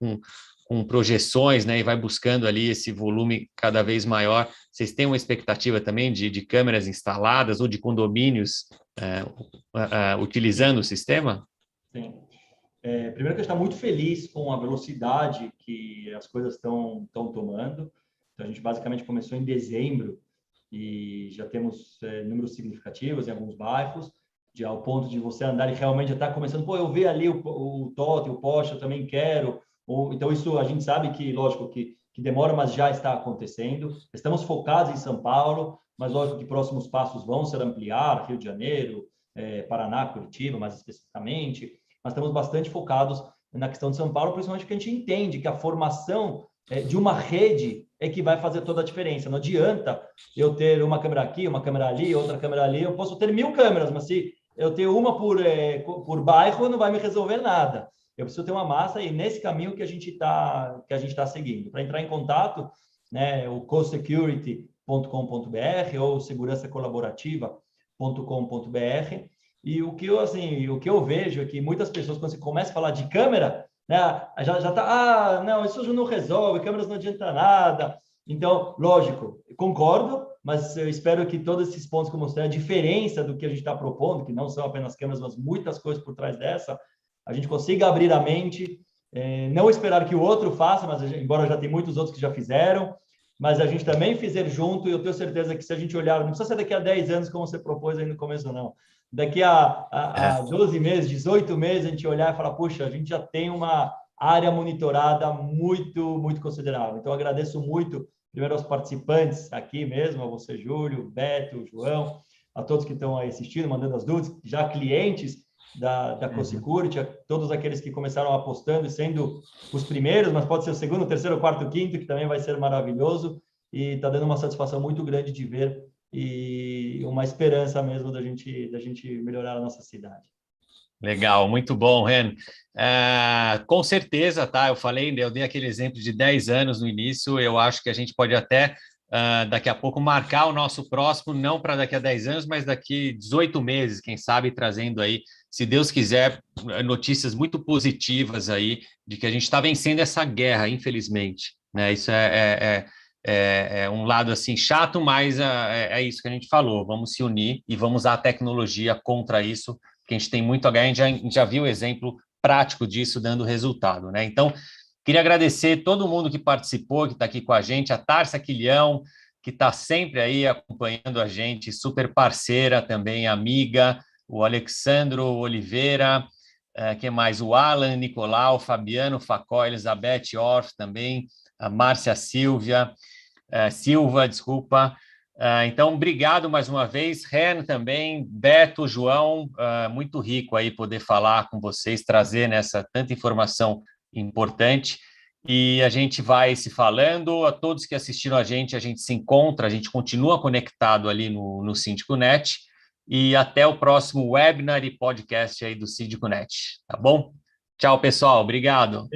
projeções, né? E vai buscando ali esse volume cada vez maior. Vocês têm uma expectativa também de câmeras instaladas ou de condomínios utilizando o sistema? Sim. Primeiro que a gente está muito feliz com a velocidade que as coisas estão tomando. Então, a gente basicamente começou em dezembro e já temos números significativos em alguns bairros, ao ponto de você andar e realmente já está começando, pô, eu vi ali o Totti, o Porsche, eu também quero. Então, isso a gente sabe que, lógico, que demora, mas já está acontecendo. Estamos focados em São Paulo, mas lógico que próximos passos vão ser ampliar, Rio de Janeiro, Paraná, Curitiba, mais especificamente. Mas estamos bastante focados na questão de São Paulo, principalmente porque a gente entende que a formação de uma rede é que vai fazer toda a diferença. Não adianta eu ter uma câmera aqui, uma câmera ali, outra câmera ali. Eu posso ter 1000 câmeras, mas se eu ter uma por bairro, não vai me resolver nada. Eu preciso ter uma massa e nesse caminho que a gente está seguindo. Para entrar em contato, né, o cosecurity.com.br ou segurançacolaborativa.com.br. E o que eu vejo é que muitas pessoas, quando você começa a falar de câmera, né, já tá, não, isso já não resolve, câmeras não adianta nada. Então, lógico, concordo, mas eu espero que todos esses pontos que eu mostrei, a diferença do que a gente está propondo, que não são apenas câmeras, mas muitas coisas por trás dessa, a gente consiga abrir a mente, não esperar que o outro faça, mas embora já tem muitos outros que já fizeram, mas a gente também fizer junto, e eu tenho certeza que se a gente olhar, não precisa ser daqui a 10 anos, como você propôs aí no começo, não. Daqui a 12 meses, 18 meses, a gente olhar e falar, puxa, a gente já tem uma área monitorada muito, muito considerável. Então, agradeço muito, primeiro aos participantes aqui mesmo, a você, Júlio, Beto, João, a todos que estão aí assistindo, mandando as dúvidas, já clientes da Cosecurity, a todos aqueles que começaram apostando e sendo os primeiros, mas pode ser o segundo, terceiro, quarto, quinto, que também vai ser maravilhoso, e está dando uma satisfação muito grande de ver e uma esperança mesmo da gente melhorar a nossa cidade. Legal, muito bom, Ren. Com certeza, tá? Eu dei aquele exemplo de 10 anos no início, eu acho que a gente pode até daqui a pouco marcar o nosso próximo, não para daqui a 10 anos, mas daqui 18 meses, quem sabe, trazendo aí, se Deus quiser, notícias muito positivas aí, de que a gente está vencendo essa guerra, infelizmente, né? Isso é um lado assim chato, mas é isso que a gente falou, vamos se unir e vamos usar a tecnologia contra isso, porque a gente tem muito a ganhar, a gente já viu o exemplo prático disso dando resultado, né? Então, queria agradecer todo mundo que participou, que está aqui com a gente, a Tarsa Quilhão, que está sempre aí acompanhando a gente, super parceira também, amiga, o Alexandro Oliveira, quem mais? O Alan Nicolau, Fabiano Facó, Elizabeth Orff também, a Márcia Silva, desculpa. Então, obrigado mais uma vez, Ren também, Beto, João, muito rico aí poder falar com vocês, trazer nessa tanta informação importante, e a gente vai se falando, a todos que assistiram a gente se encontra, a gente continua conectado ali no SíndicoNet, e até o próximo webinar e podcast aí do SíndicoNet, tá bom? Tchau, pessoal, obrigado.